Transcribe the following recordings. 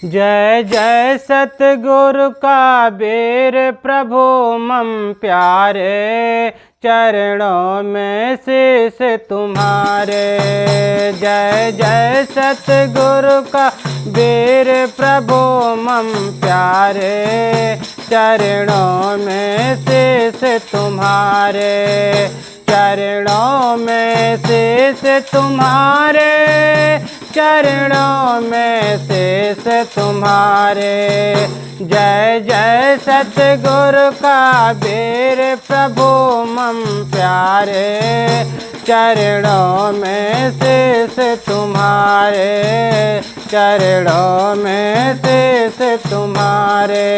जय जय सतगुरु का बेर प्रभु मम प्यारे, चरणों में शीश तुम्हारे। जय जय सतगुरु का बेर प्रभु मम प्यारे, चरणों में शीश तुम्हारे। चरणों में शीश तुम्हारे, चरणों में शीश तुम्हारे। जय जय सतगुरु का बेर प्रभु मम प्यारे, चरणों में शीश तुम्हारे। चरणों में शीश तुम्हारे।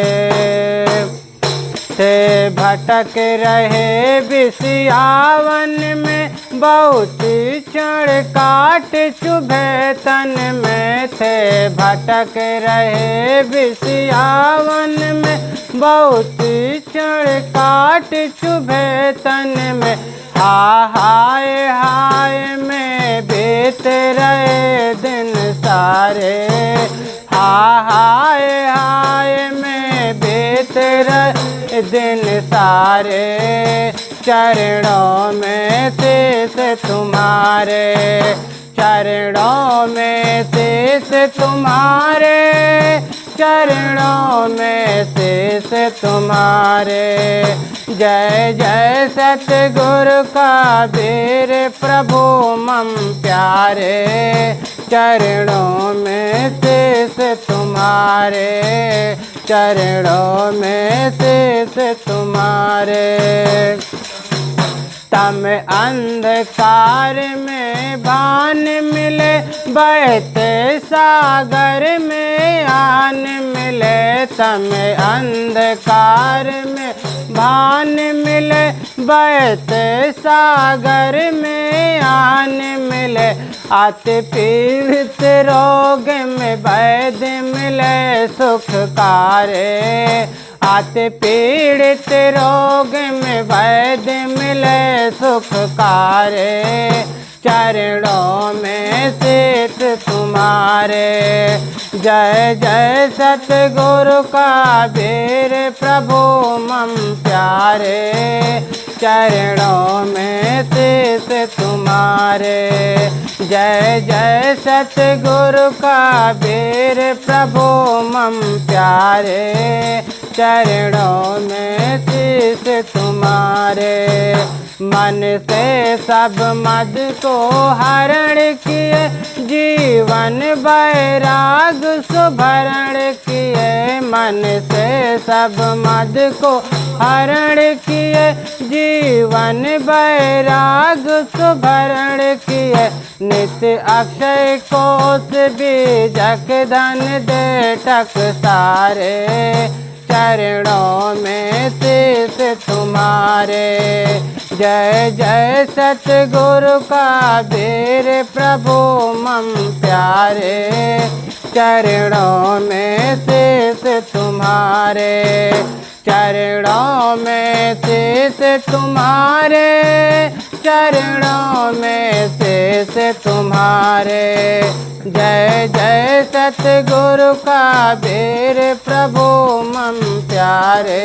थे भटक रहे विषयावन में, बहुत क्षण काट चुभे तन में। थे भटक रहे विषयावन में, बहुत क्षण काट चुभे तन में। हाय हाय में बीत रहे दिन सारे। हाय हाय में बीत रहे दिन सारे। चरणों में शीश तुम्हारे। चरणों में शीश तुम्हारे। चरणों में शीश तुम्हारे। जय जय सतगुरु का बेर प्रभु मम प्यारे, चरणों में शीश तुम्हारे। चरणों में शीश तुम्हारे। तम अंधकार में भान मिले, बहते सागर में आन मिले। तम अंधकार में भान मिले, बहते सागर में आन मिले। आते पीड़ित रोग में वैद्य मिले सुखकारे। आते पीड़ित रोग में वैद्य मिले सुखकारे। चरणों में शीश तुम्हारे। जय जय सतगुरु का बेर प्रभु मम प्यारे, चरणों में शीश तुम्हारे। जय जय सतगुरु का बेर प्रभु मम प्यारे, चरणों में शीश तुम्हारे। मन से सब मद को हरण किए, जीवन वैराग सुभरण किए। मन से सब मद को हरण किए, जीवन वैराग सुभरण किए। नित्य अक्षय कोष बीजक धन दे टकसारे। चरणों में शीश तुम्हारे। जय जय सतगुरु का बेर प्रभु मम प्यारे, चरणों में शीश तुम्हारे। चरणों में शीश तुम्हारे। चरणों में शीश तुम्हारे। जय जय सतगुरु का बेर प्रभु मम प्यारे,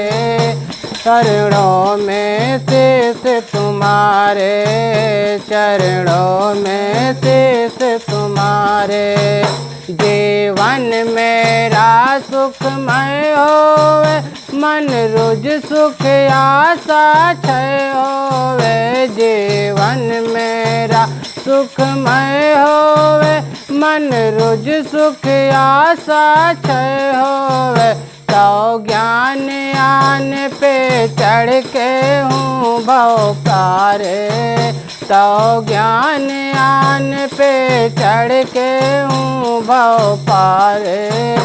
चरणों में शीश तुम्हारे। चरणों में शीश तुम्हारे। जीवन मेरा सुखमय होवे, मन रुज सुख आशा क्षय होवे। जीवन मेरा सुखमय होवे, मन रुज सुख आशा क्षय होवे। तो ज्ञान आन पे चढ़ के हूँ भवकारे। तो ज्ञान आन पे चढ़ के हूँ भव पारे।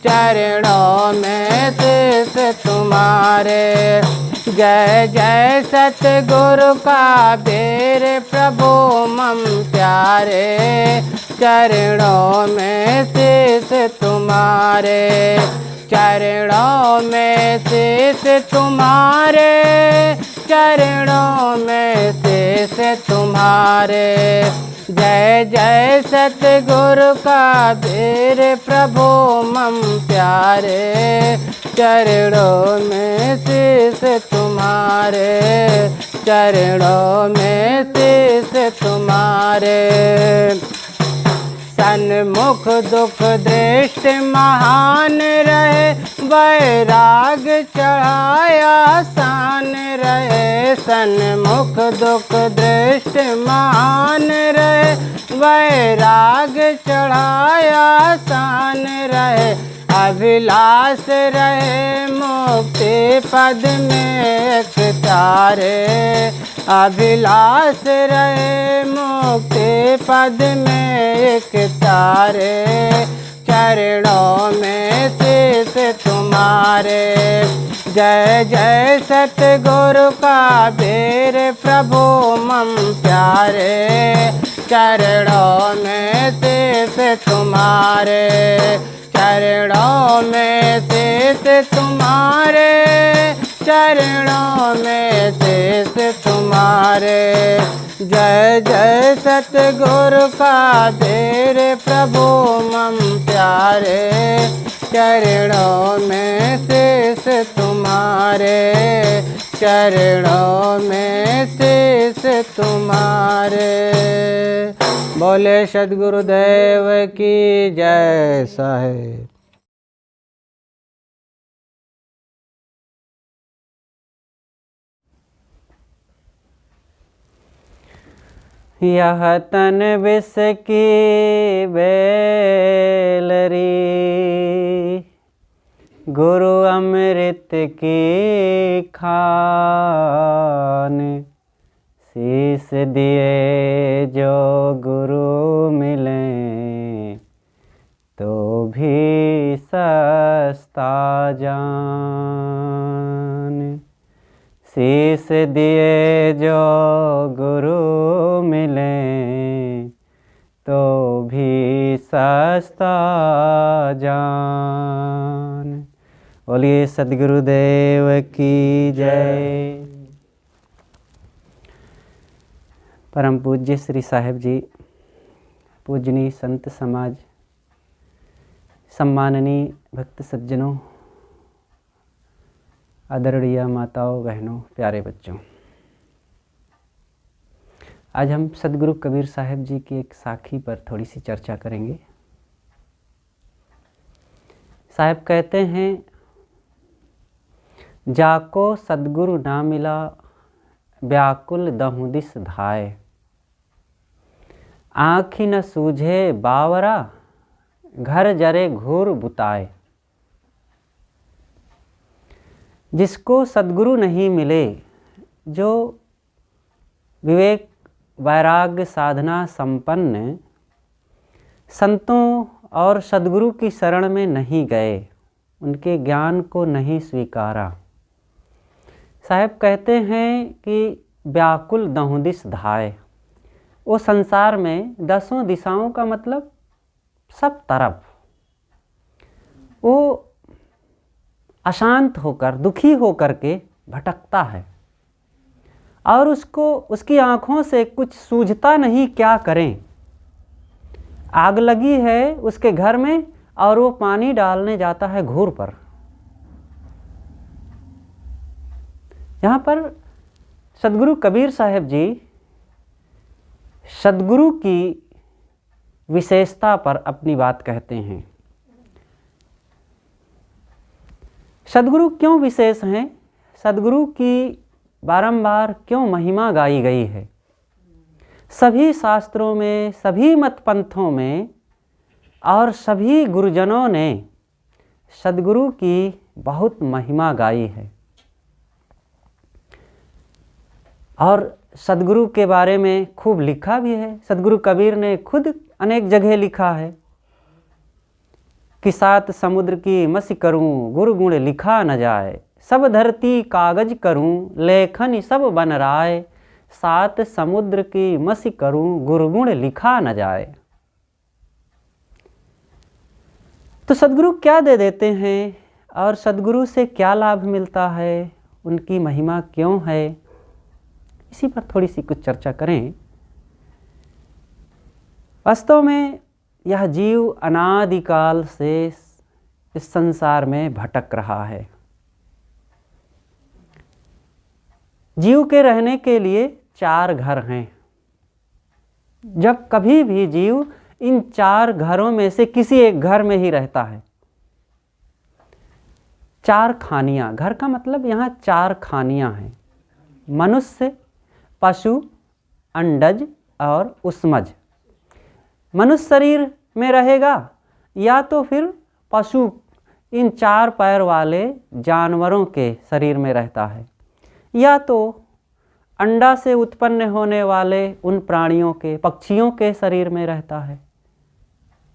चरणों में शीश तुम्हारे। जय जय सतगुरु का बेर प्रभु मम प्यारे, चरणों में शीश तुम्हारे। चरणों में शीश तुम्हारे। चरणों में शीश तुम्हारे। जय जय सतगुरु कबीर प्रभु मम प्यारे, चरणों में शीश तुम्हारे, चरणों में शीश तुम्हारे। सन्मुख दुख दृष्टि महान रहे, वैराग चढ़ाया सान रहे। सन्मुख दुख दृष्टि महान रहे, वैराग चढ़ाया सान रहे। अभिलाष रहे मुक्ति पद में तारे, अभिलाष रहे मुक्ति पद में एक तारे। चरणों में शीश तुम्हारे, जय जय सतगुरु कबीर प्रभु मम प्यारे, चरणों में शीश तुम्हारे, चरणों में शीश तुम्हारे, चरणों में शीश तुम्हारे। जय जय सतगुरु कबीर प्रभु मम प्यारे, चरणों में शीश तुम्हारे, चरणों में शीश तुम्हारे। बोले सद्गुरुदेव की जय साहेब। यह तन विष की बेलरी, गुरु अमृत की खान। शीश दिए जो गुरु मिले, तो भी सस्ता जान। शीश दिए जो गुरु मिले, तो भी सस्ता जान। बोलिए सद्गुरुदेव की जय। परम पूज्य श्री साहेब जी, पूजनीय संत समाज, सम्माननीय भक्त सज्जनों, आदरणीय माताओं बहनों, प्यारे बच्चों, आज हम सद्गुरु कबीर साहब जी की एक साखी पर थोड़ी सी चर्चा करेंगे। साहब कहते हैं, जाको सद्गुरु ना मिला, व्याकुल दहु दिस धाय। आँखी न सूझे बावरा, घर जरे घूर बुताए। जिसको सद्गुरु नहीं मिले, जो विवेक वैराग्य साधना संपन्न संतों और सद्गुरु की शरण में नहीं गए, उनके ज्ञान को नहीं स्वीकारा, साहब कहते हैं कि व्याकुल दहु दिस धाय। वो संसार में 10 दिशाओं का मतलब सब तरफ वो अशांत होकर, दुखी होकर के भटकता है, और उसको उसकी आँखों से कुछ सूझता नहीं, क्या करें। आग लगी है उसके घर में और वो पानी डालने जाता है घूर पर। यहाँ पर सद्गुरु कबीर साहब जी सद्गुरु की विशेषता पर अपनी बात कहते हैं। सद्गुरु क्यों विशेष हैं, सद्गुरु की बारंबार क्यों महिमा गाई गई है। सभी शास्त्रों में, सभी मत पंथों में और सभी गुरुजनों ने सद्गुरु की बहुत महिमा गाई है। और सद्गुरु के बारे में खूब लिखा भी है। सद्गुरु कबीर ने खुद अनेक जगह लिखा है कि 7 समुद्र की मसी करूं, गुरु गुण लिखा न जाए। सब धरती कागज करूं, लेखन सब बन राय। 7 समुद्र की मसी करूं, गुरु गुण लिखा न जाए। तो सद्गुरु क्या दे देते हैं और सद्गुरु से क्या लाभ मिलता है, उनकी महिमा क्यों है, इसी पर थोड़ी सी कुछ चर्चा करें। वास्तव में यह जीव अनादिकाल से इस संसार में भटक रहा है। जीव के रहने के लिए 4 घर हैं। जब कभी भी जीव इन 4 घरों में से किसी एक घर में ही रहता है। 4 खानियाँ, घर का मतलब यहाँ 4 खानियाँ हैं। मनुष्य, पशु, अंडज और उष्मज। मनुष्य शरीर में रहेगा या तो फिर पशु, इन 4 पैर वाले जानवरों के शरीर में रहता है, या तो अंडा से उत्पन्न होने वाले उन प्राणियों के, पक्षियों के शरीर में रहता है,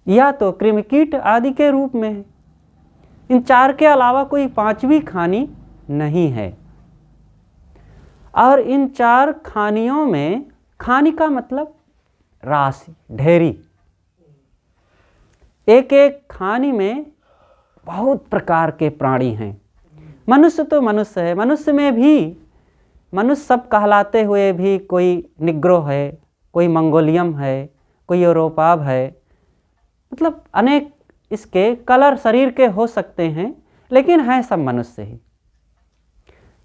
या तो कृमिकीट आदि के रूप में है। इन 4 के अलावा कोई 5वीं खानी नहीं है। और इन 4 खानियों में, खानी का मतलब राशि, ढेरी, एक एक खानी में बहुत प्रकार के प्राणी हैं। मनुष्य तो मनुष्य है, मनुष्य में भी मनुष्य सब कहलाते हुए भी कोई निग्रो है, कोई मंगोलियम है, कोई यूरोपाब है, मतलब अनेक इसके कलर शरीर के हो सकते हैं, लेकिन हैं सब मनुष्य ही।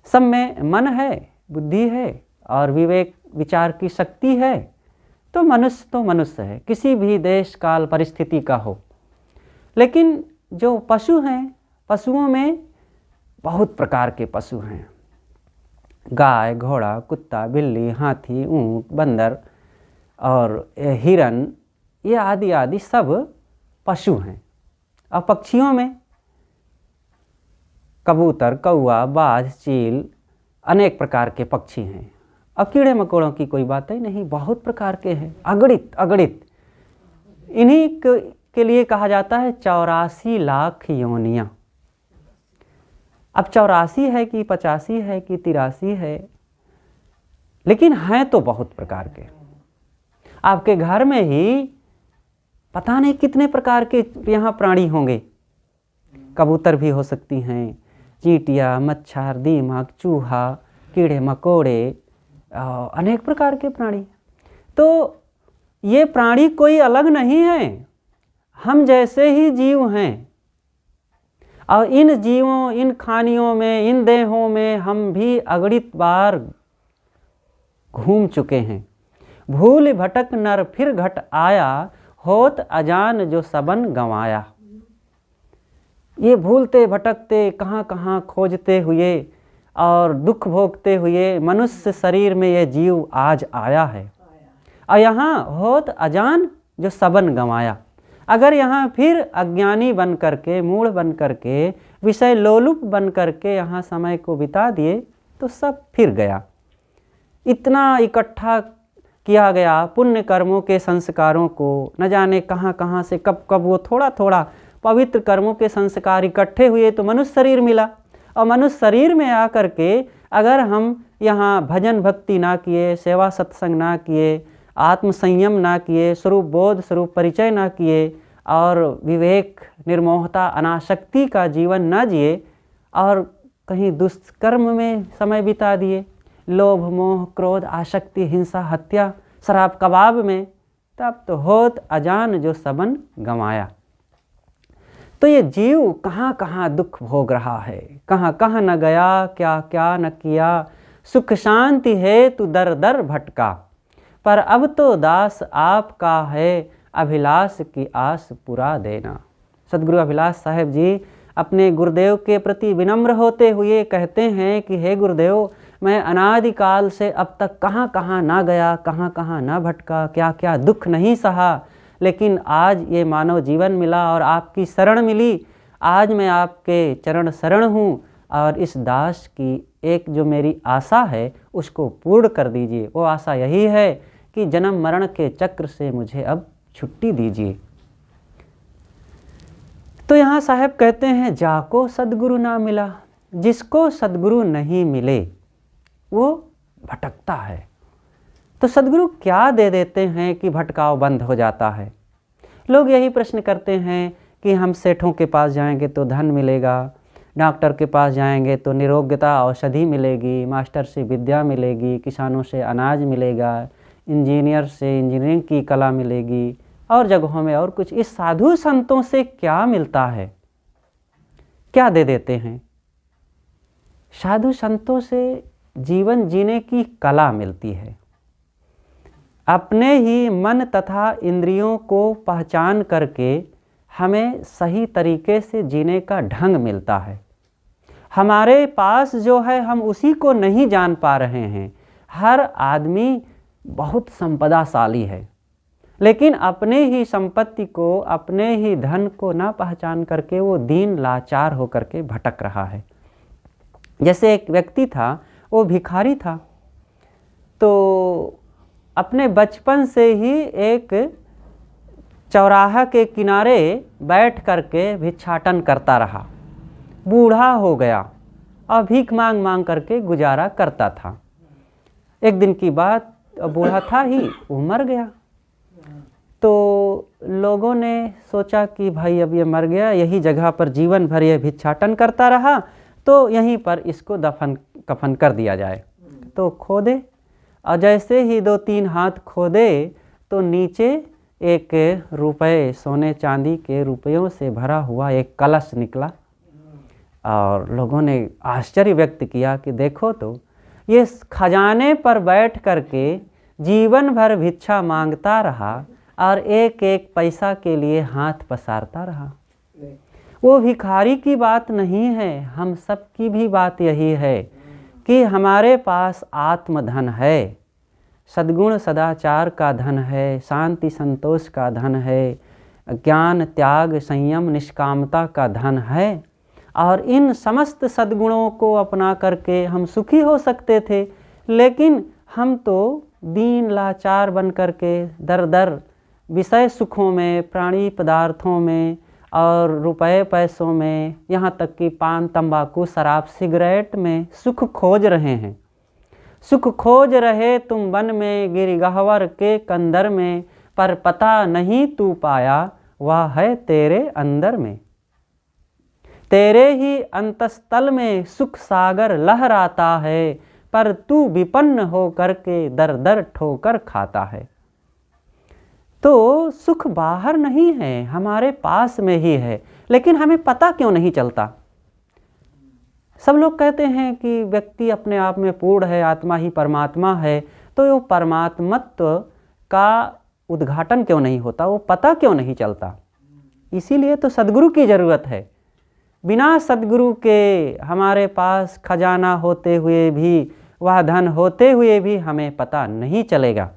सब में मन है, बुद्धि है और विवेक विचार की शक्ति है, तो मनुष्य है, किसी भी देश काल परिस्थिति का हो। लेकिन जो पशु हैं, पशुओं में बहुत प्रकार के पशु हैं। गाय, घोड़ा, कुत्ता, बिल्ली, हाथी, ऊँट, बंदर और हिरन, ये आदि आदि सब पशु हैं। और पक्षियों में कबूतर, कौआ, बाज, चील, अनेक प्रकार के पक्षी हैं। अब कीड़े मकोड़ों की कोई बात ही नहीं, बहुत प्रकार के हैं, अगणित। इन्हीं के लिए कहा जाता है 84 लाख योनियाँ। अब 84 है कि 85 है कि 83 है, लेकिन हैं तो बहुत प्रकार के। आपके घर में ही पता नहीं कितने प्रकार के यहाँ प्राणी होंगे। कबूतर भी हो सकती हैं, चींटियाँ, मच्छर, दीमक, चूहा, कीड़े मकोड़े, अनेक प्रकार के प्राणी। तो ये प्राणी कोई अलग नहीं है, हम जैसे ही जीव हैं। और इन जीवों, इन खानियों में, इन देहों में हम भी अगणित बार घूम चुके हैं। भूल भटक नर फिर घट आया, होत अजान जो सबन गंवाया। ये भूलते भटकते, कहाँ कहाँ खोजते हुए और दुख भोगते हुए मनुष्य शरीर में ये जीव आज आया है। और यहाँ होत अजान जो सबन गंवाया। अगर यहाँ फिर अज्ञानी बन करके, मूढ़ बन करके, विषय लोलुप बन करके यहाँ समय को बिता दिए तो सब फिर गया। इतना इकट्ठा किया गया पुण्य कर्मों के संस्कारों को, न जाने कहाँ कहाँ से कब कब वो थोड़ा थोड़ा पवित्र कर्मों के संस्कार इकट्ठे हुए तो मनुष्य शरीर मिला। और मनुष्य शरीर में आकर के अगर हम यहाँ भजन भक्ति ना किए, सेवा सत्संग ना किए, आत्म संयम ना किए, स्वरूप बोध, स्वरूप परिचय ना किए और विवेक, निर्मोहता, अनासक्ति का जीवन ना जिए और कहीं दुष्कर्म में समय बिता दिए, लोभ, मोह, क्रोध, आसक्ति, हिंसा, हत्या, शराब कबाब में, तब तो होत अजान जो सबन गंवाया। तो ये जीव कहाँ कहाँ दुख भोग रहा है, कहाँ कहाँ न गया, क्या क्या न किया, सुख शांति है तू दर दर भटका, पर अब तो दास आपका है, अभिलाष की आस पुरा देना। सदगुरु अभिलाष साहेब जी अपने गुरुदेव के प्रति विनम्र होते हुए कहते हैं कि हे गुरुदेव, मैं अनादिकाल से अब तक कहाँ कहाँ ना गया, कहाँ कहाँ ना भटका, क्या क्या दुख नहीं सहा, लेकिन आज ये मानव जीवन मिला और आपकी शरण मिली। आज मैं आपके चरण शरण हूँ और इस दास की एक जो मेरी आशा है उसको पूर्ण कर दीजिए। वो आशा यही है कि जन्म मरण के चक्र से मुझे अब छुट्टी दीजिए। तो यहाँ साहब कहते हैं, जाको सदगुरु ना मिला, जिसको सदगुरु नहीं मिले वो भटकता है। तो सदगुरु क्या दे देते हैं कि भटकाव बंद हो जाता है? लोग यही प्रश्न करते हैं कि हम सेठों के पास जाएंगे तो धन मिलेगा, डॉक्टर के पास जाएंगे तो निरोग्यता औषधि मिलेगी, मास्टर से विद्या मिलेगी, किसानों से अनाज मिलेगा, इंजीनियर से इंजीनियरिंग की कला मिलेगी, और जगहों में और कुछ। इस साधु संतों से क्या मिलता है, क्या दे देते हैं? साधु संतों से जीवन जीने की कला मिलती है। अपने ही मन तथा इंद्रियों को पहचान करके हमें सही तरीके से जीने का ढंग मिलता है। हमारे पास जो है हम उसी को नहीं जान पा रहे हैं। हर आदमी बहुत संपदाशाली है, लेकिन अपने ही संपत्ति को, अपने ही धन को ना पहचान करके वो दीन लाचार होकर के भटक रहा है। जैसे एक व्यक्ति था, वो भिखारी था, तो अपने बचपन से ही एक चौराहा के किनारे बैठ करके भिक्षाटन करता रहा। बूढ़ा हो गया और भीख मांग मांग करके गुजारा करता था। एक दिन की बात, बूढ़ा था ही, वो मर गया। तो लोगों ने सोचा कि भाई अब ये मर गया, यही जगह पर जीवन भर ये भिक्षाटन करता रहा, तो यहीं पर इसको दफन कफन कर दिया जाए। तो खोदे, और जैसे ही 2-3 हाथ खोदे तो नीचे एक रुपए, सोने चांदी के रुपयों से भरा हुआ एक कलश निकला। और लोगों ने आश्चर्य व्यक्त किया कि देखो तो, ये खजाने पर बैठ करके जीवन भर भिक्षा मांगता रहा और एक एक पैसा के लिए हाथ पसारता रहा। वो भिखारी की बात नहीं है, हम सब की भी बात यही है कि हमारे पास आत्मधन है, सद्गुण सदाचार का धन है, शांति संतोष का धन है, ज्ञान त्याग संयम निष्कामता का धन है, और इन समस्त सद्गुणों को अपना करके हम सुखी हो सकते थे। लेकिन हम तो दीन लाचार बन करके दर दर विषय सुखों में, प्राणी पदार्थों में और रुपए पैसों में, यहाँ तक कि पान तंबाकू शराब सिगरेट में सुख खोज रहे हैं। सुख खोज रहे तुम वन में, गिरगहवर के कंदर में, पर पता नहीं तू पाया वह है तेरे अंदर में। तेरे ही अंतस्तल में सुख सागर लहराता है, पर तू विपन्न हो करके दर दर ठोकर खाता है। तो सुख बाहर नहीं है, हमारे पास में ही है, लेकिन हमें पता क्यों नहीं चलता। सब लोग कहते हैं कि व्यक्ति अपने आप में पूर्ण है, आत्मा ही परमात्मा है, तो वो परमात्मत्व का उद्घाटन क्यों नहीं होता, वो पता क्यों नहीं चलता। इसीलिए तो सद्गुरु की ज़रूरत है। बिना सद्गुरु के हमारे पास खजाना होते हुए भी, वह धन होते हुए भी हमें पता नहीं चलेगा।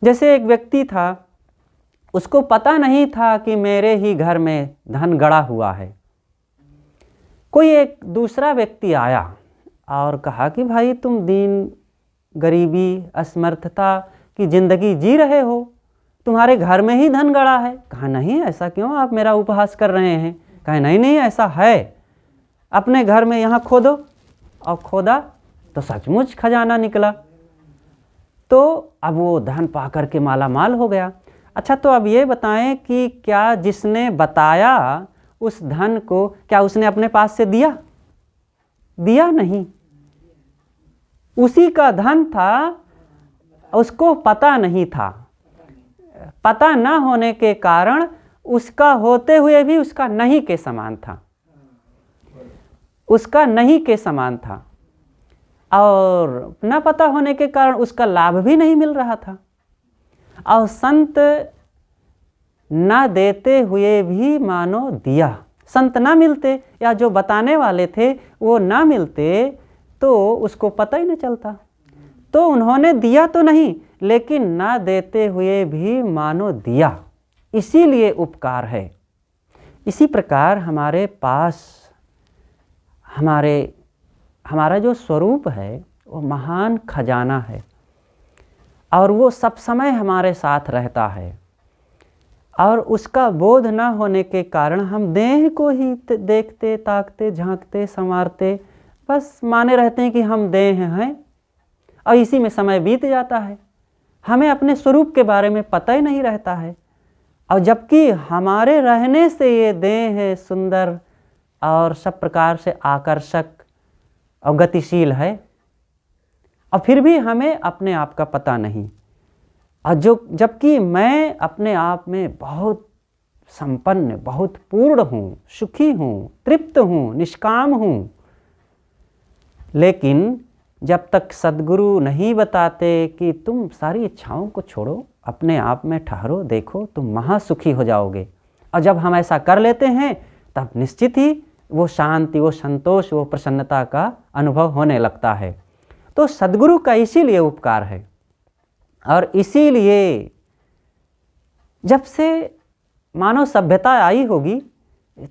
जैसे एक व्यक्ति था, उसको पता नहीं था कि मेरे ही घर में धन गड़ा हुआ है। कोई एक दूसरा व्यक्ति आया और कहा कि भाई तुम दीन, गरीबी, असमर्थता की ज़िंदगी जी रहे हो, तुम्हारे घर में ही धन गड़ा है। कहा नहीं, ऐसा क्यों, आप मेरा उपहास कर रहे हैं। कहा नहीं नहीं, ऐसा है, अपने घर में यहाँ खोदो। और खोदा तो सचमुच खजाना निकला। तो अब वो धन पा करके माला माल हो गया। अच्छा, तो अब ये बताएं कि क्या जिसने बताया उस धन को, क्या उसने अपने पास से दिया? दिया नहीं। उसी का धन था, उसको पता नहीं था। पता ना होने के कारण उसका होते हुए भी उसका नहीं के समान था, उसका नहीं के समान था, और न पता होने के कारण उसका लाभ भी नहीं मिल रहा था। और संत न देते हुए भी मानो दिया। संत ना मिलते, या जो बताने वाले थे वो ना मिलते, तो उसको पता ही नहीं चलता। तो उन्होंने दिया तो नहीं, लेकिन ना देते हुए भी मानो दिया, इसीलिए उपकार है। इसी प्रकार हमारे पास हमारा जो स्वरूप है वो महान खजाना है, और वो सब समय हमारे साथ रहता है। और उसका बोध न होने के कारण हम देह को ही देखते, ताकते, झांकते, संवारते, बस माने रहते हैं कि हम देह हैं, और इसी में समय बीत जाता है। हमें अपने स्वरूप के बारे में पता ही नहीं रहता है। और जबकि हमारे रहने से ये देह है सुंदर और सब प्रकार से आकर्षक और गतिशील है, और फिर भी हमें अपने आप का पता नहीं। और जबकि मैं अपने आप में बहुत संपन्न, बहुत पूर्ण हूँ, सुखी हूँ, तृप्त हूँ, निष्काम हूँ, लेकिन जब तक सद्गुरु नहीं बताते कि तुम सारी इच्छाओं को छोड़ो, अपने आप में ठहरो, देखो तुम महासुखी हो जाओगे। और जब हम ऐसा कर लेते हैं तब निश्चित ही वो शांति, वो संतोष, वो प्रसन्नता का अनुभव होने लगता है। तो सद्गुरु का इसीलिए उपकार है। और इसीलिए जब से मानव सभ्यता आई होगी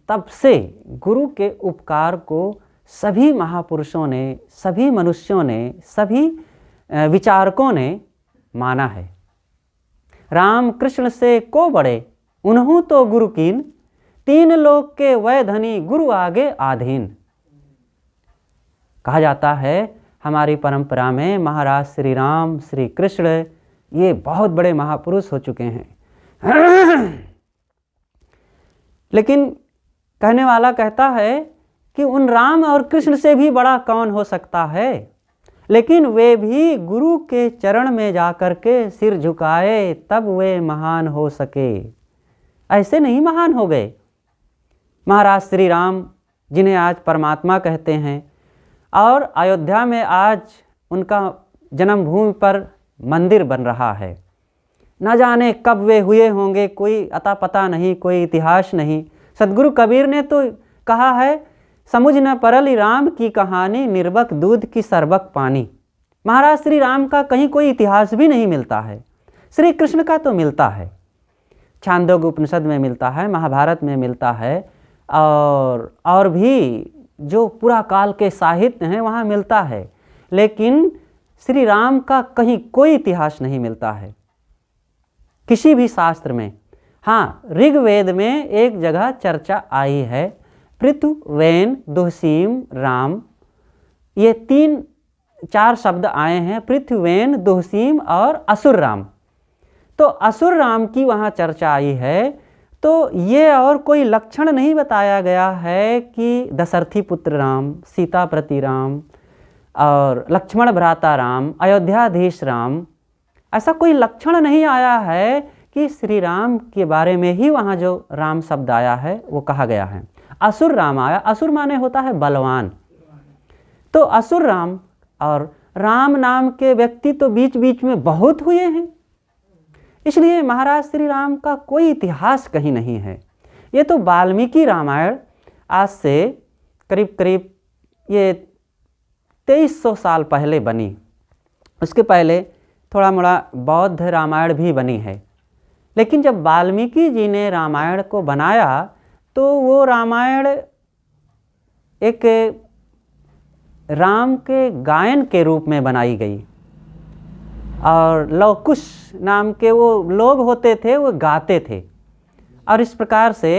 तब से गुरु के उपकार को सभी महापुरुषों ने, सभी मनुष्यों ने, सभी विचारकों ने माना है। राम कृष्ण से को बड़े उन्हों तो गुरु कीन, तीन लोक के वै धनी गुरु आगे आधीन। कहा जाता है हमारी परंपरा में महाराज श्री राम, श्री कृष्ण ये बहुत बड़े महापुरुष हो चुके हैं। लेकिन कहने वाला कहता है कि उन राम और कृष्ण से भी बड़ा कौन हो सकता है, लेकिन वे भी गुरु के चरण में जाकर के सिर झुकाए तब वे महान हो सके, ऐसे नहीं महान हो गए। महाराज श्री राम जिन्हें आज परमात्मा कहते हैं, और अयोध्या में आज उनका जन्मभूमि पर मंदिर बन रहा है। न जाने कब वे हुए होंगे, कोई अता पता नहीं, कोई इतिहास नहीं। सद्गुरु कबीर ने तो कहा है, समुझ न परल राम की कहानी, निर्बक दूध की सरबक पानी। महाराज श्री राम का कहीं कोई इतिहास भी नहीं मिलता है। श्री कृष्ण का तो मिलता है, छांदोग्य उपनिषद में मिलता है, महाभारत में मिलता है, और भी जो पूरा काल के साहित्य हैं वहाँ मिलता है। लेकिन श्री राम का कहीं कोई इतिहास नहीं मिलता है किसी भी शास्त्र में। हाँ, ऋग्वेद में एक जगह चर्चा आई है, पृथु वेन दुहसीम राम, ये 3-4 शब्द आए हैं, पृथ्वेन दुहसीम और असुर राम। तो असुर राम की वहाँ चर्चा आई है। तो ये और कोई लक्षण नहीं बताया गया है कि दशरथी पुत्र राम, सीता प्रति राम और लक्ष्मण भ्राता राम, अयोध्याधीश राम, ऐसा कोई लक्षण नहीं आया है कि श्री राम के बारे में ही वहाँ जो राम शब्द आया है वो कहा गया है। असुर राम आया, असुर माने होता है बलवान। तो असुर राम और राम नाम के व्यक्ति तो बीच बीच में बहुत हुए हैं, इसलिए महाराज श्री राम का कोई इतिहास कहीं नहीं है। ये तो वाल्मीकि रामायण आज से करीब करीब ये 2300 साल पहले बनी। उसके पहले थोड़ा मोड़ा बौद्ध रामायण भी बनी है। लेकिन जब वाल्मीकि जी ने रामायण को बनाया तो वो रामायण एक राम के गायन के रूप में बनाई गई, और लवकुश नाम के वो लोग होते थे, वो गाते थे, और इस प्रकार से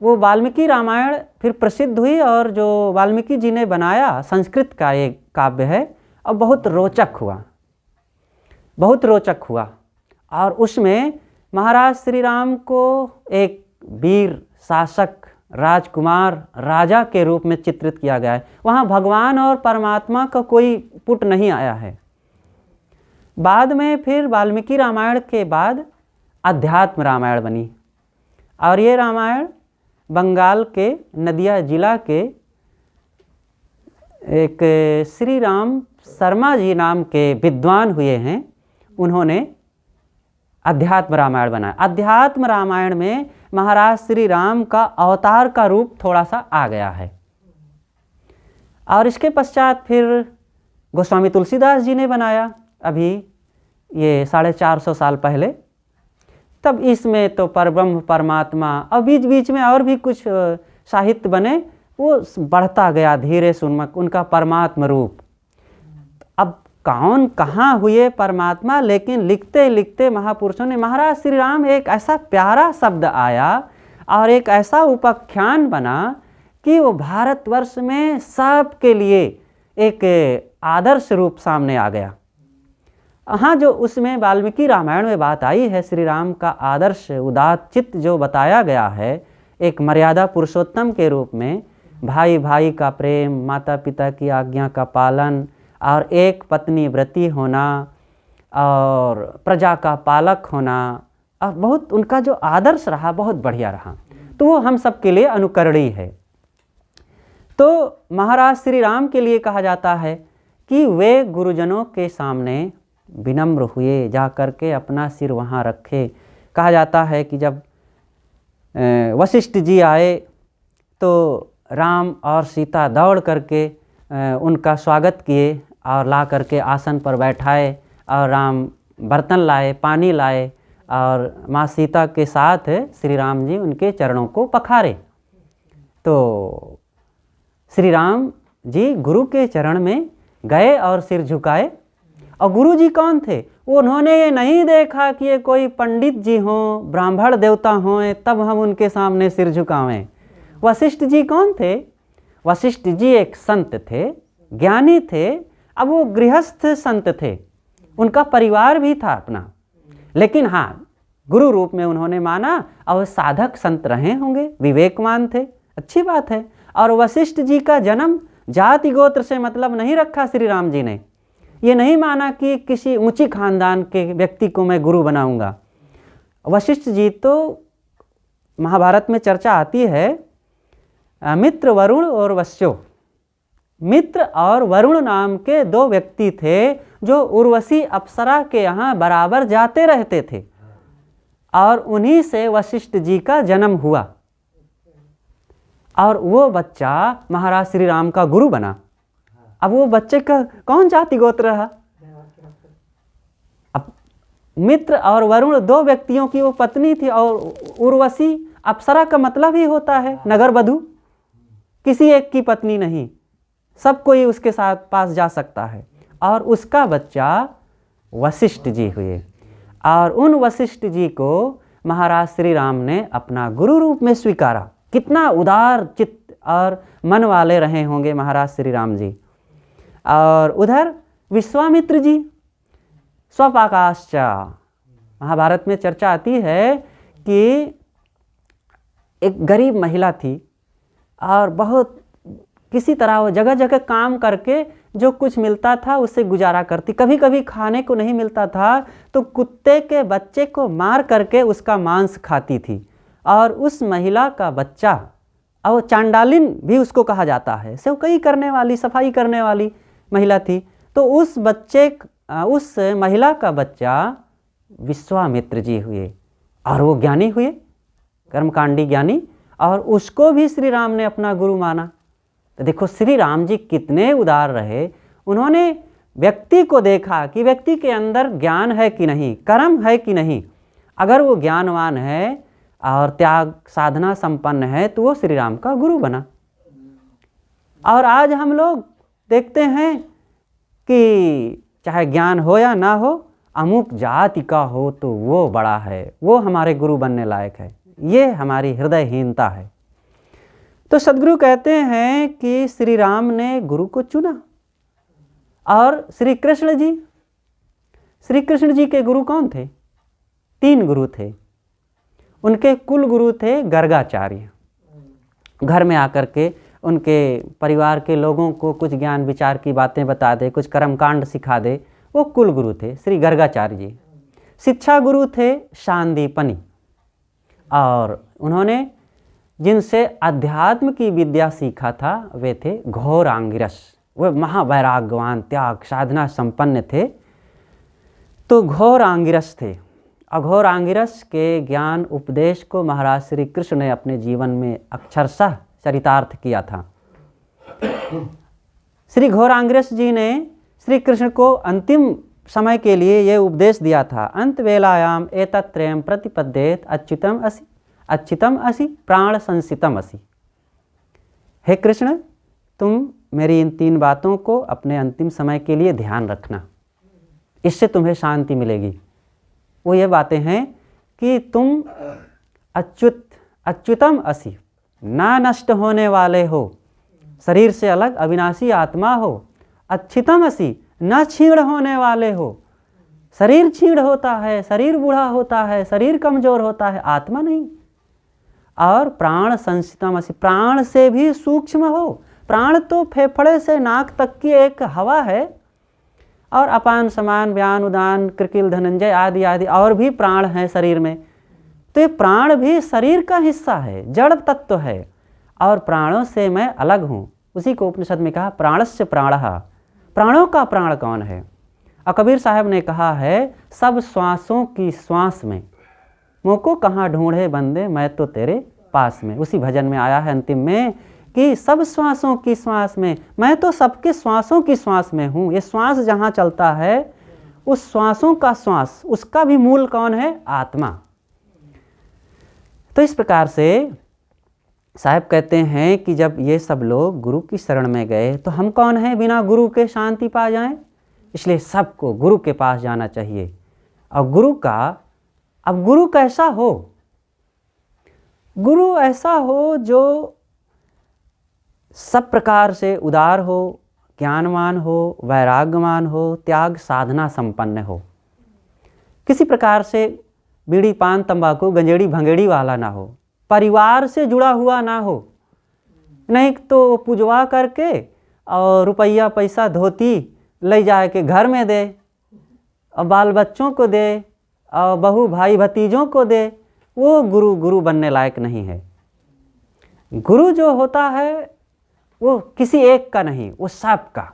वो वाल्मीकि रामायण फिर प्रसिद्ध हुई। और जो वाल्मीकि जी ने बनाया संस्कृत का एक काव्य है, और बहुत रोचक हुआ, बहुत रोचक हुआ। और उसमें महाराज श्री राम को एक वीर शासक, राजकुमार, राजा के रूप में चित्रित किया गया है। वहाँ भगवान और परमात्मा का कोई पुट नहीं आया है। बाद में फिर वाल्मीकि रामायण के बाद अध्यात्म रामायण बनी, और ये रामायण बंगाल के नदिया जिला के एक श्री राम शर्मा जी नाम के विद्वान हुए हैं, उन्होंने अध्यात्म रामायण बनाया। अध्यात्म रामायण में महाराज श्री राम का अवतार का रूप थोड़ा सा आ गया है। और इसके पश्चात फिर गोस्वामी तुलसीदास जी ने बनाया, अभी ये 450 साल पहले। तब इसमें तो परब्रह्म परमात्मा, और बीच बीच में और भी कुछ साहित्य बने, वो बढ़ता गया धीरे सुनमक उनका परमात्मा रूप। अब कौन कहाँ हुए परमात्मा, लेकिन लिखते लिखते महापुरुषों ने, महाराज श्री राम एक ऐसा प्यारा शब्द आया और एक ऐसा उपाख्यान बना कि वो भारतवर्ष में सबके लिए एक आदर्श रूप सामने आ गया। हाँ, जो उसमें वाल्मीकि रामायण में बात आई है, श्री राम का आदर्श उदात्त चित्त जो बताया गया है, एक मर्यादा पुरुषोत्तम के रूप में, भाई भाई का प्रेम, माता पिता की आज्ञा का पालन, और एक पत्नी व्रती होना, और प्रजा का पालक होना, और बहुत उनका जो आदर्श रहा बहुत बढ़िया रहा, तो वो हम सब के लिए अनुकरणीय है। तो महाराज श्री राम के लिए कहा जाता है कि वे गुरुजनों के सामने विनम्र हुए, जा कर के अपना सिर वहाँ रखे। कहा जाता है कि जब वशिष्ठ जी आए तो राम और सीता दौड़ करके उनका स्वागत किए और ला करके आसन पर बैठाए, और राम बर्तन लाए, पानी लाए, और माँ सीता के साथ श्री राम जी उनके चरणों को पखारे। तो श्री राम जी गुरु के चरण में गए और सिर झुकाए। और गुरु जी कौन थे? उन्होंने ये नहीं देखा कि ये कोई पंडित जी हों, ब्राह्मण देवता हों, तब हम उनके सामने सिर झुकावें। वशिष्ठ जी कौन थे? वशिष्ठ जी एक संत थे, ज्ञानी थे। अब वो गृहस्थ संत थे, उनका परिवार भी था अपना, लेकिन हाँ गुरु रूप में उन्होंने माना, और साधक संत रहे होंगे, विवेकवान थे, अच्छी बात है। और वशिष्ठ जी का जन्म जाति गोत्र से मतलब नहीं रखा श्री राम जी ने। ये नहीं माना कि किसी ऊंची खानदान के व्यक्ति को मैं गुरु बनाऊंगा। वशिष्ठ जी तो महाभारत में चर्चा आती है, मित्र वरुण और वश्यो। मित्र और वरुण नाम के दो व्यक्ति थे जो उर्वशी अप्सरा के यहाँ बराबर जाते रहते थे, और उन्हीं से वशिष्ठ जी का जन्म हुआ, और वो बच्चा महाराज श्री राम का गुरु बना। अब वो बच्चे का कौन जाति गोत्र रहा? अब मित्र और वरुण दो व्यक्तियों की वो पत्नी थी, और उर्वशी अप्सरा का मतलब ही होता है नगर वधू, किसी एक की पत्नी नहीं, सब कोई उसके साथ पास जा सकता है। और उसका बच्चा वशिष्ठ जी हुए, और उन वशिष्ठ जी को महाराज श्री राम ने अपना गुरु रूप में स्वीकारा। कितना उदार चित्त और मन वाले रहे होंगे महाराज श्री राम जी। और उधर विश्वामित्र जी, स्वपाकाश्चा, महाभारत में चर्चा आती है कि एक गरीब महिला थी, और बहुत किसी तरह वो जगह जगह काम करके जो कुछ मिलता था उससे गुजारा करती। कभी कभी खाने को नहीं मिलता था तो कुत्ते के बच्चे को मार करके उसका मांस खाती थी। और उस महिला का बच्चा, और चांडालिन भी उसको कहा जाता है, सेवकई करने वाली, सफाई करने वाली महिला थी। तो उस महिला का बच्चा विश्वामित्र जी हुए, और वो ज्ञानी हुए, कर्मकांडी ज्ञानी, और उसको भी श्री राम ने अपना गुरु माना। तो देखो श्री राम जी कितने उदार रहे। उन्होंने व्यक्ति को देखा कि व्यक्ति के अंदर ज्ञान है कि नहीं, कर्म है कि नहीं। अगर वो ज्ञानवान है और त्याग साधना संपन्न है तो वो श्री राम का गुरु बना। और आज हम लोग देखते हैं कि चाहे ज्ञान हो या ना हो, अमुक जाति का हो तो वो बड़ा है, वो हमारे गुरु बनने लायक है। ये हमारी हृदयहीनता है। तो सद्गुरु कहते हैं कि श्री राम ने गुरु को चुना। और श्री कृष्ण जी के गुरु कौन थे? 3 गुरु थे। उनके कुल गुरु थे गर्गाचार्य। घर में आकर के उनके परिवार के लोगों को कुछ ज्ञान विचार की बातें बता दे, कुछ कर्मकांड सिखा दे, वो कुल गुरु थे श्री गर्गाचार्य जी। शिक्षा गुरु थे शांदीपनी, और उन्होंने जिनसे अध्यात्म की विद्या सीखा था वे थे घोरांगिरस। वे महावैराग्यवान, त्याग साधना संपन्न थे। तो घोरांगिरस थे। अघोरांगिरस के ज्ञान उपदेश को महाराज श्री कृष्ण ने अपने जीवन में अक्षरशः चरितार्थ किया था। श्री घोरांगिरस जी ने श्री कृष्ण को अंतिम समय के लिए ये उपदेश दिया था, अंत वेलायाम एतत्त्रयम् प्रतिपद्येत अच्युतम असि प्राण संसितम असि। हे कृष्ण, तुम मेरी इन 3 बातों को अपने अंतिम समय के लिए ध्यान रखना, इससे तुम्हें शांति मिलेगी। वो ये बातें हैं कि तुम अच्युतम असि, ना नष्ट होने वाले हो, शरीर से अलग अविनाशी आत्मा हो। अच्छितम असि, न क्षीण होने वाले हो। शरीर क्षीण होता है, शरीर बूढ़ा होता है, शरीर कमजोर होता है, आत्मा नहीं। और प्राण संसितम असि, प्राण से भी सूक्ष्म हो। प्राण तो फेफड़े से नाक तक की एक हवा है, और अपान समान व्यान उदान कृकिल धनंजय आदि आदि और भी प्राण हैं शरीर में। तो ये प्राण भी शरीर का हिस्सा है, जड़ तत्व है, और प्राणों से मैं अलग हूँ। उसी को उपनिषद में कहा प्राणस्य प्राणः, प्राणों का प्राण कौन है। और कबीर साहब ने कहा है सब श्वासों की श्वास में मोको कहाँ ढूंढे बंदे मैं तो तेरे पास में। उसी भजन में आया है अंतिम में कि सब श्वासों की श्वास में, मैं तो सबके श्वासों की श्वास में हूँ। ये श्वास जहाँ चलता है उस श्वासों का श्वास, उसका भी मूल कौन है? आत्मा। तो इस प्रकार से साहब कहते हैं कि जब ये सब लोग गुरु की शरण में गए तो हम कौन हैं बिना गुरु के शांति पा जाएं? इसलिए सबको गुरु के पास जाना चाहिए। और गुरु का, अब गुरु कैसा हो? गुरु ऐसा हो जो सब प्रकार से उदार हो, ज्ञानवान हो, वैराग्यवान हो, त्याग साधना संपन्न हो, किसी प्रकार से बीड़ी पान तंबाकू गंजेड़ी भंगेड़ी वाला ना हो, परिवार से जुड़ा हुआ ना हो, नहीं तो पूजवा करके और रुपया पैसा धोती ले जा के घर में दे और बाल बच्चों को दे और बहू भाई भतीजों को दे, वो गुरु गुरु बनने लायक नहीं है। गुरु जो होता है वो किसी एक का नहीं, वो सब का।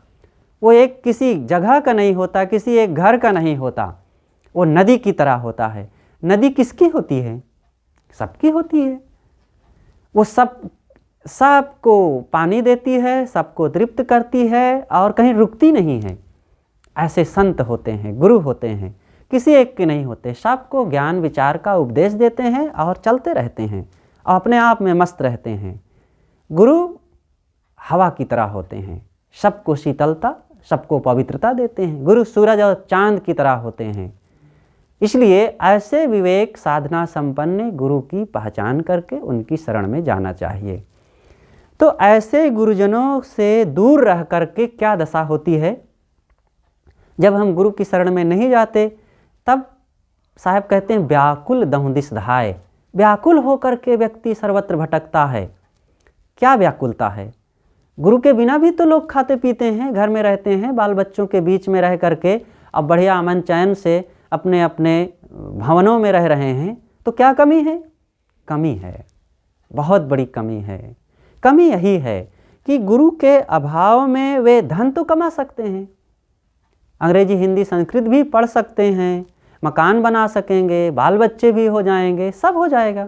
वो एक किसी जगह का नहीं होता, किसी एक घर का नहीं होता, वो नदी की तरह होता है। नदी किसकी होती है? सबकी होती है। वो सबको पानी देती है, सबको तृप्त करती है और कहीं रुकती नहीं है। ऐसे संत होते हैं, गुरु होते हैं, किसी एक के नहीं होते, सबको ज्ञान विचार का उपदेश देते हैं और चलते रहते हैं और अपने आप में मस्त रहते हैं। गुरु हवा की तरह होते हैं, सबको शीतलता, सबको पवित्रता देते हैं। गुरु सूरज और चांद की तरह होते हैं। इसलिए ऐसे विवेक साधना संपन्न गुरु की पहचान करके उनकी शरण में जाना चाहिए। तो ऐसे गुरुजनों से दूर रह करके क्या दशा होती है? जब हम गुरु की शरण में नहीं जाते तब साहब कहते हैं व्याकुल दहुं दिस धाय। व्याकुल होकर के व्यक्ति सर्वत्र भटकता है। क्या व्याकुलता है? गुरु के बिना भी तो लोग खाते पीते हैं, घर में रहते हैं, बाल बच्चों के बीच में रह करके अब बढ़िया अमन चैन से अपने अपने भवनों में रह रहे हैं। तो क्या कमी है? कमी है, बहुत बड़ी कमी है। कमी यही है कि गुरु के अभाव में वे धन तो कमा सकते हैं, अंग्रेजी हिंदी संस्कृत भी पढ़ सकते हैं, मकान बना सकेंगे, बाल बच्चे भी हो जाएंगे, सब हो जाएगा।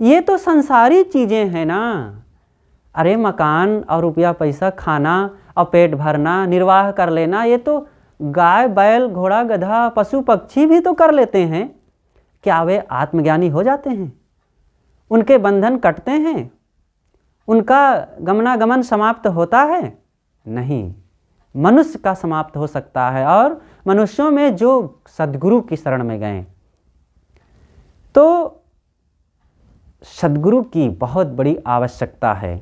ये तो संसारी चीज़ें हैं ना। अरे मकान और रुपया पैसा, खाना और पेट भरना, निर्वाह कर लेना, ये तो गाय बैल घोड़ा गधा पशु पक्षी भी तो कर लेते हैं। क्या वे आत्मज्ञानी हो जाते हैं? उनके बंधन कटते हैं? उनका गमनागमन समाप्त होता है? नहीं, मनुष्य का समाप्त हो सकता है। और मनुष्यों में जो सद्गुरु की शरण में गए तो सद्गुरु की बहुत बड़ी आवश्यकता है।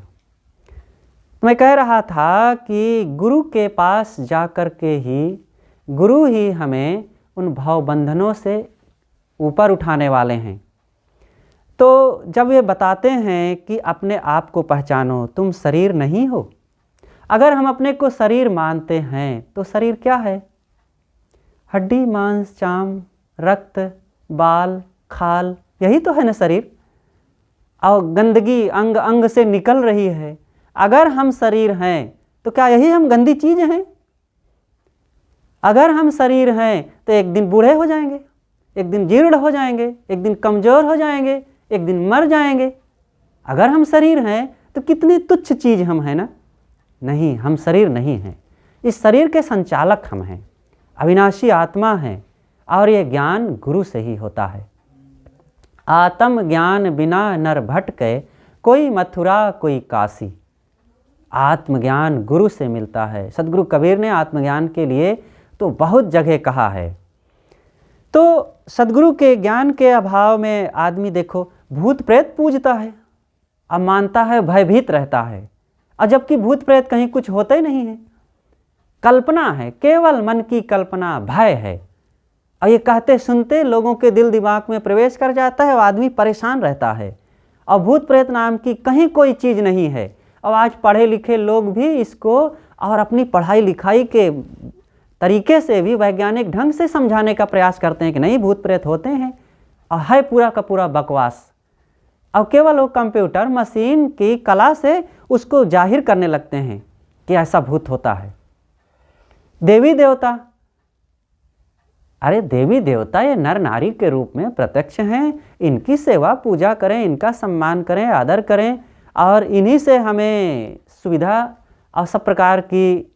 मैं कह रहा था कि गुरु के पास जाकर के ही गुरु ही हमें उन भाव बंधनों से ऊपर उठाने वाले हैं। तो जब ये बताते हैं कि अपने आप को पहचानो, तुम शरीर नहीं हो। अगर हम अपने को शरीर मानते हैं तो शरीर क्या है? हड्डी मांस चाम रक्त बाल खाल, यही तो है ना शरीर। और गंदगी अंग अंग से निकल रही है। अगर हम शरीर हैं तो क्या यही हम गंदी चीज़ हैं? अगर हम शरीर हैं तो एक दिन बूढ़े हो जाएंगे, एक दिन जीर्ण हो जाएंगे, एक दिन कमज़ोर हो जाएंगे, एक दिन मर जाएंगे। अगर हम शरीर हैं तो कितनी तुच्छ चीज़ हम हैं ना। नहीं, हम शरीर नहीं हैं। इस शरीर के संचालक हम हैं, अविनाशी आत्मा हैं। और ये ज्ञान गुरु से ही होता है। आत्म ज्ञान बिना नर भटके, कोई मथुरा कोई काशी। आत्मज्ञान गुरु से मिलता है। सदगुरु कबीर ने आत्मज्ञान के लिए तो बहुत जगह कहा है। तो सदगुरु के ज्ञान के अभाव में आदमी देखो भूत प्रेत पूजता है, अब मानता है, भयभीत रहता है। और जबकि भूत प्रेत कहीं कुछ होता ही नहीं है, कल्पना है, केवल मन की कल्पना, भय है। और ये कहते सुनते लोगों के दिल दिमाग में प्रवेश कर जाता है और आदमी परेशान रहता है। और भूत प्रेत नाम की कहीं कोई चीज़ नहीं है। और आज पढ़े लिखे लोग भी इसको और अपनी पढ़ाई लिखाई के तरीके से भी, वैज्ञानिक ढंग से समझाने का प्रयास करते हैं कि नहीं भूत प्रेत होते हैं, और है पूरा का पूरा बकवास। अब केवल वो कंप्यूटर मशीन की कला से उसको जाहिर करने लगते हैं कि ऐसा भूत होता है। देवी देवता, अरे देवी देवता ये नर नारी के रूप में प्रत्यक्ष हैं, इनकी सेवा पूजा करें, इनका सम्मान करें, आदर करें, और इन्हीं से हमें सुविधा और सब प्रकार की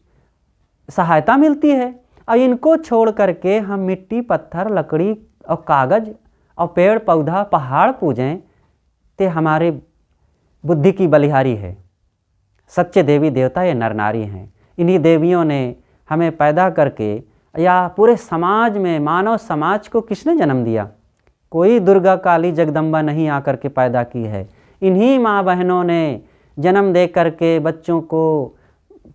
सहायता मिलती है। और इनको छोड़ करके हम मिट्टी, पत्थर, लकड़ी और कागज़ और पेड़ पौधा, पहाड़ पूजें, ते हमारे बुद्धि की बलिहारी है। सच्चे देवी देवता ये नर नारी हैं। इन्हीं देवियों ने हमें पैदा करके, या पूरे समाज में, मानव समाज को किसने जन्म दिया? कोई दुर्गा काली जगदम्बा नहीं आकर के पैदा की है। इन्हीं माँ बहनों ने जन्म दे करके, बच्चों को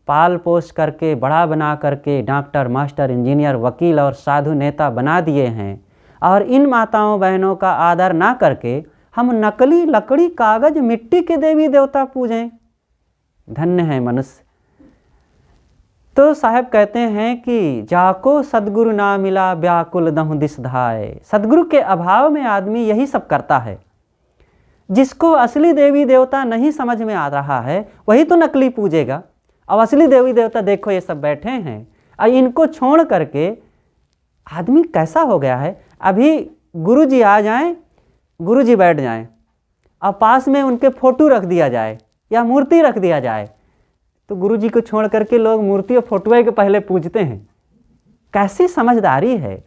पाल पोस करके, बड़ा बना करके डॉक्टर, मास्टर, इंजीनियर, वकील और साधु नेता बना दिए हैं। और इन माताओं बहनों का आदर ना करके हम नकली लकड़ी, कागज, मिट्टी के देवी देवता पूजें। धन्य है मनुष्य। तो साहब कहते हैं कि जाको सदगुरु ना मिला व्याकुल दहु दिस धाय। सदगुरु के अभाव में आदमी यही सब करता है। जिसको असली देवी देवता नहीं समझ में आ रहा है वही तो नकली पूजेगा। अब असली देवी देवता देखो ये सब बैठे हैं, और इनको छोड़ करके आदमी कैसा हो गया है। अभी गुरुजी आ जाएं, गुरुजी बैठ जाएं, और पास में उनके फोटो रख दिया जाए या मूर्ति रख दिया जाए, तो गुरुजी को छोड़ करके लोग मूर्ति और फोटो के पहले पूजते हैं। कैसी समझदारी है।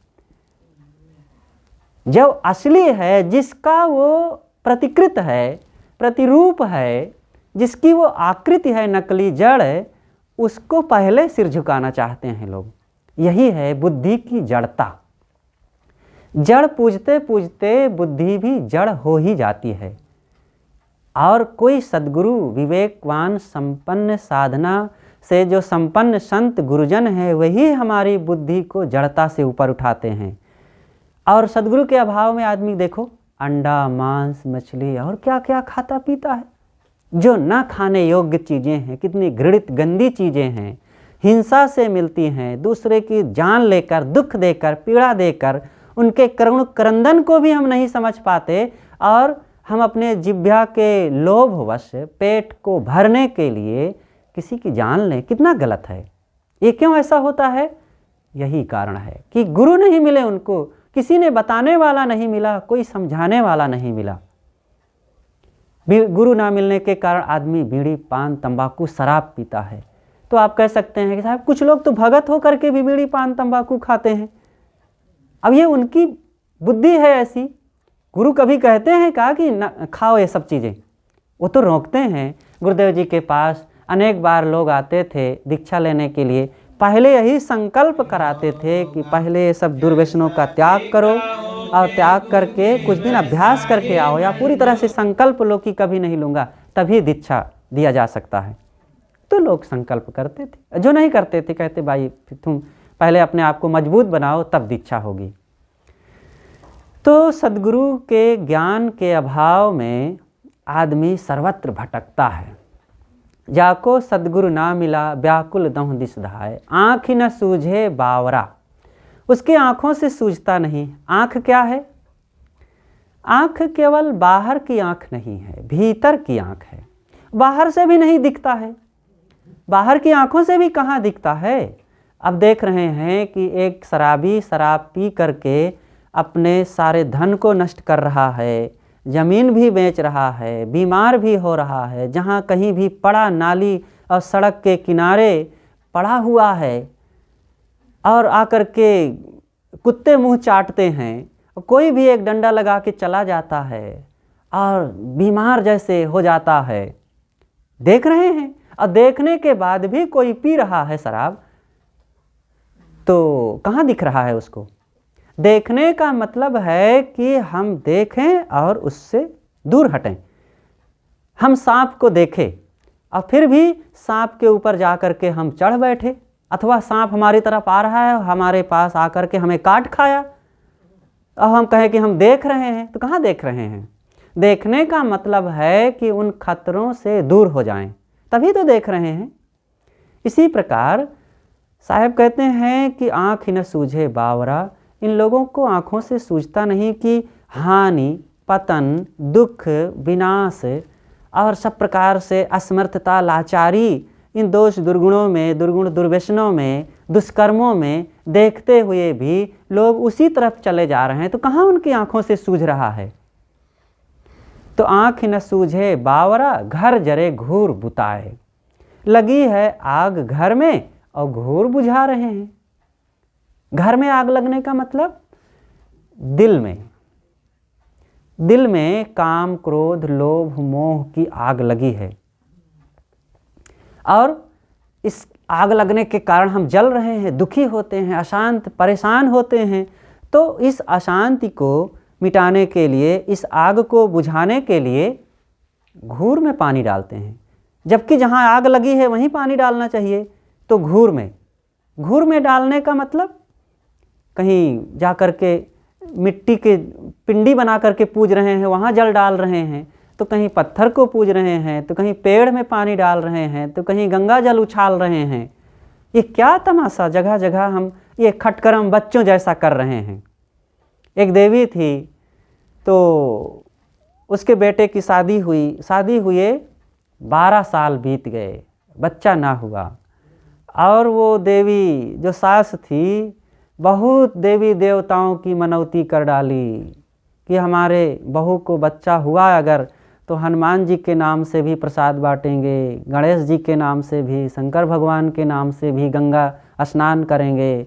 जो असली है, जिसका वो प्रतिकृत है, प्रतिरूप है, जिसकी वो आकृति है, नकली जड़ है, उसको पहले सिर झुकाना चाहते हैं लोग। यही है बुद्धि की जड़ता। जड़ पूजते पूजते बुद्धि भी जड़ हो ही जाती है। और कोई सद्गुरु, विवेकवान, संपन्न, साधना से जो संपन्न संत गुरुजन है, वही हमारी बुद्धि को जड़ता से ऊपर उठाते हैं। और सद्गुरु के अभाव में आदमी देखो अंडा, मांस, मछली और क्या क्या खाता पीता है, जो न खाने योग्य चीज़ें हैं। कितनी घृणित गंदी चीज़ें हैं, हिंसा से मिलती हैं, दूसरे की जान लेकर, दुख देकर, पीड़ा देकर, उनके करुण क्रंदन को भी हम नहीं समझ पाते, और हम अपने जिह्वा के लोभवश पेट को भरने के लिए किसी की जान लें। कितना गलत है। ये क्यों ऐसा होता है? यही कारण है कि गुरु नहीं मिले उनको, किसी ने बताने वाला नहीं मिला, कोई समझाने वाला नहीं मिला। गुरु ना मिलने के कारण आदमी बीड़ी, पान, तंबाकू, शराब पीता है। तो आप कह सकते हैं कि साहब कुछ लोग तो भगत हो करके भी बीड़ी, पान, तंबाकू खाते हैं। अब ये उनकी बुद्धि है ऐसी। गुरु कभी कहते हैं कहा कि न खाओ ये सब चीज़ें? वो तो रोकते हैं। गुरुदेव जी के पास अनेक बार लोग आते थे दीक्षा लेने के लिए, पहले यही संकल्प कराते थे कि पहले ये सब दुर्व्यसनों का त्याग करो, और त्याग करके कुछ दिन अभ्यास करके आओ, या पूरी तरह से संकल्प लो कि कभी नहीं लूँगा, तभी दीक्षा दिया जा सकता है। तो लोग संकल्प करते थे। जो नहीं करते थे कहते भाई तुम पहले अपने आप को मजबूत बनाओ, तब दीक्षा होगी। तो सद्गुरु के ज्ञान के अभाव में आदमी सर्वत्र भटकता है। जाको सद्गुरु ना मिला व्याकुल दहु दिस धाय। आँख ही न सूझे बावरा। उसकी आँखों से सूझता नहीं। आँख क्या है? आँख केवल बाहर की आँख नहीं है, भीतर की आँख है। बाहर से भी नहीं दिखता है। बाहर की आँखों से भी कहाँ दिखता है? अब देख रहे हैं कि एक शराबी शराब पी करके अपने सारे धन को नष्ट कर रहा है, ज़मीन भी बेच रहा है, बीमार भी हो रहा है, जहाँ कहीं भी पड़ा नाली और सड़क के किनारे पड़ा हुआ है, और आकर के कुत्ते मुंह चाटते हैं, कोई भी एक डंडा लगा के चला जाता है और बीमार जैसे हो जाता है। देख रहे हैं, और देखने के बाद भी कोई पी रहा है शराब, तो कहाँ दिख रहा है उसको? देखने का मतलब है कि हम देखें और उससे दूर हटें। हम सांप को देखें और फिर भी सांप के ऊपर जा कर के हम चढ़ बैठे, अथवा सांप हमारी तरफ आ रहा है, हमारे पास आकर के हमें काट खाया, और हम कहें कि हम देख रहे हैं। तो कहाँ देख रहे हैं? देखने का मतलब है कि उन खतरों से दूर हो जाएं, तभी तो देख रहे हैं। इसी प्रकार साहब कहते हैं कि आँख न सूझे बावरा, इन लोगों को आँखों से सूझता नहीं कि हानि, पतन, दुख, विनाश और सब प्रकार से असमर्थता, लाचारी, इन दोष दुर्गुणों में, दुर्गुण दुर्व्यसनों में, दुष्कर्मों में देखते हुए भी लोग उसी तरफ चले जा रहे हैं। तो कहाँ उनकी आँखों से सूझ रहा है? तो आँख न सूझे बावरा, घर जरे घूर बुताए। लगी है आग घर में और घूर बुझा रहे हैं। घर में आग लगने का मतलब दिल में, दिल में काम, क्रोध, लोभ, मोह की आग लगी है और इस आग लगने के कारण हम जल रहे हैं, दुखी होते हैं, अशांत, परेशान होते हैं। तो इस अशांति को मिटाने के लिए, इस आग को बुझाने के लिए घूर में पानी डालते हैं। जबकि जहाँ आग लगी है वहीं पानी डालना चाहिए, तो घूर में डालने का मतलब कहीं जा कर के मिट्टी के पिंडी बना करके पूज रहे हैं, वहाँ जल डाल रहे हैं, तो कहीं पत्थर को पूज रहे हैं, तो कहीं पेड़ में पानी डाल रहे हैं, तो कहीं गंगा जल उछाल रहे हैं। ये क्या तमाशा, जगह जगह हम ये खटकरम बच्चों जैसा कर रहे हैं। एक देवी थी, तो उसके बेटे की शादी हुए 12 साल बीत गए, बच्चा ना हुआ। और वो देवी जो सास थी, बहुत देवी देवताओं की मनौती कर डाली कि हमारे बहू को बच्चा हुआ अगर तो हनुमान जी के नाम से भी प्रसाद बांटेंगे, गणेश जी के नाम से भी, शंकर भगवान के नाम से भी गंगा स्नान करेंगे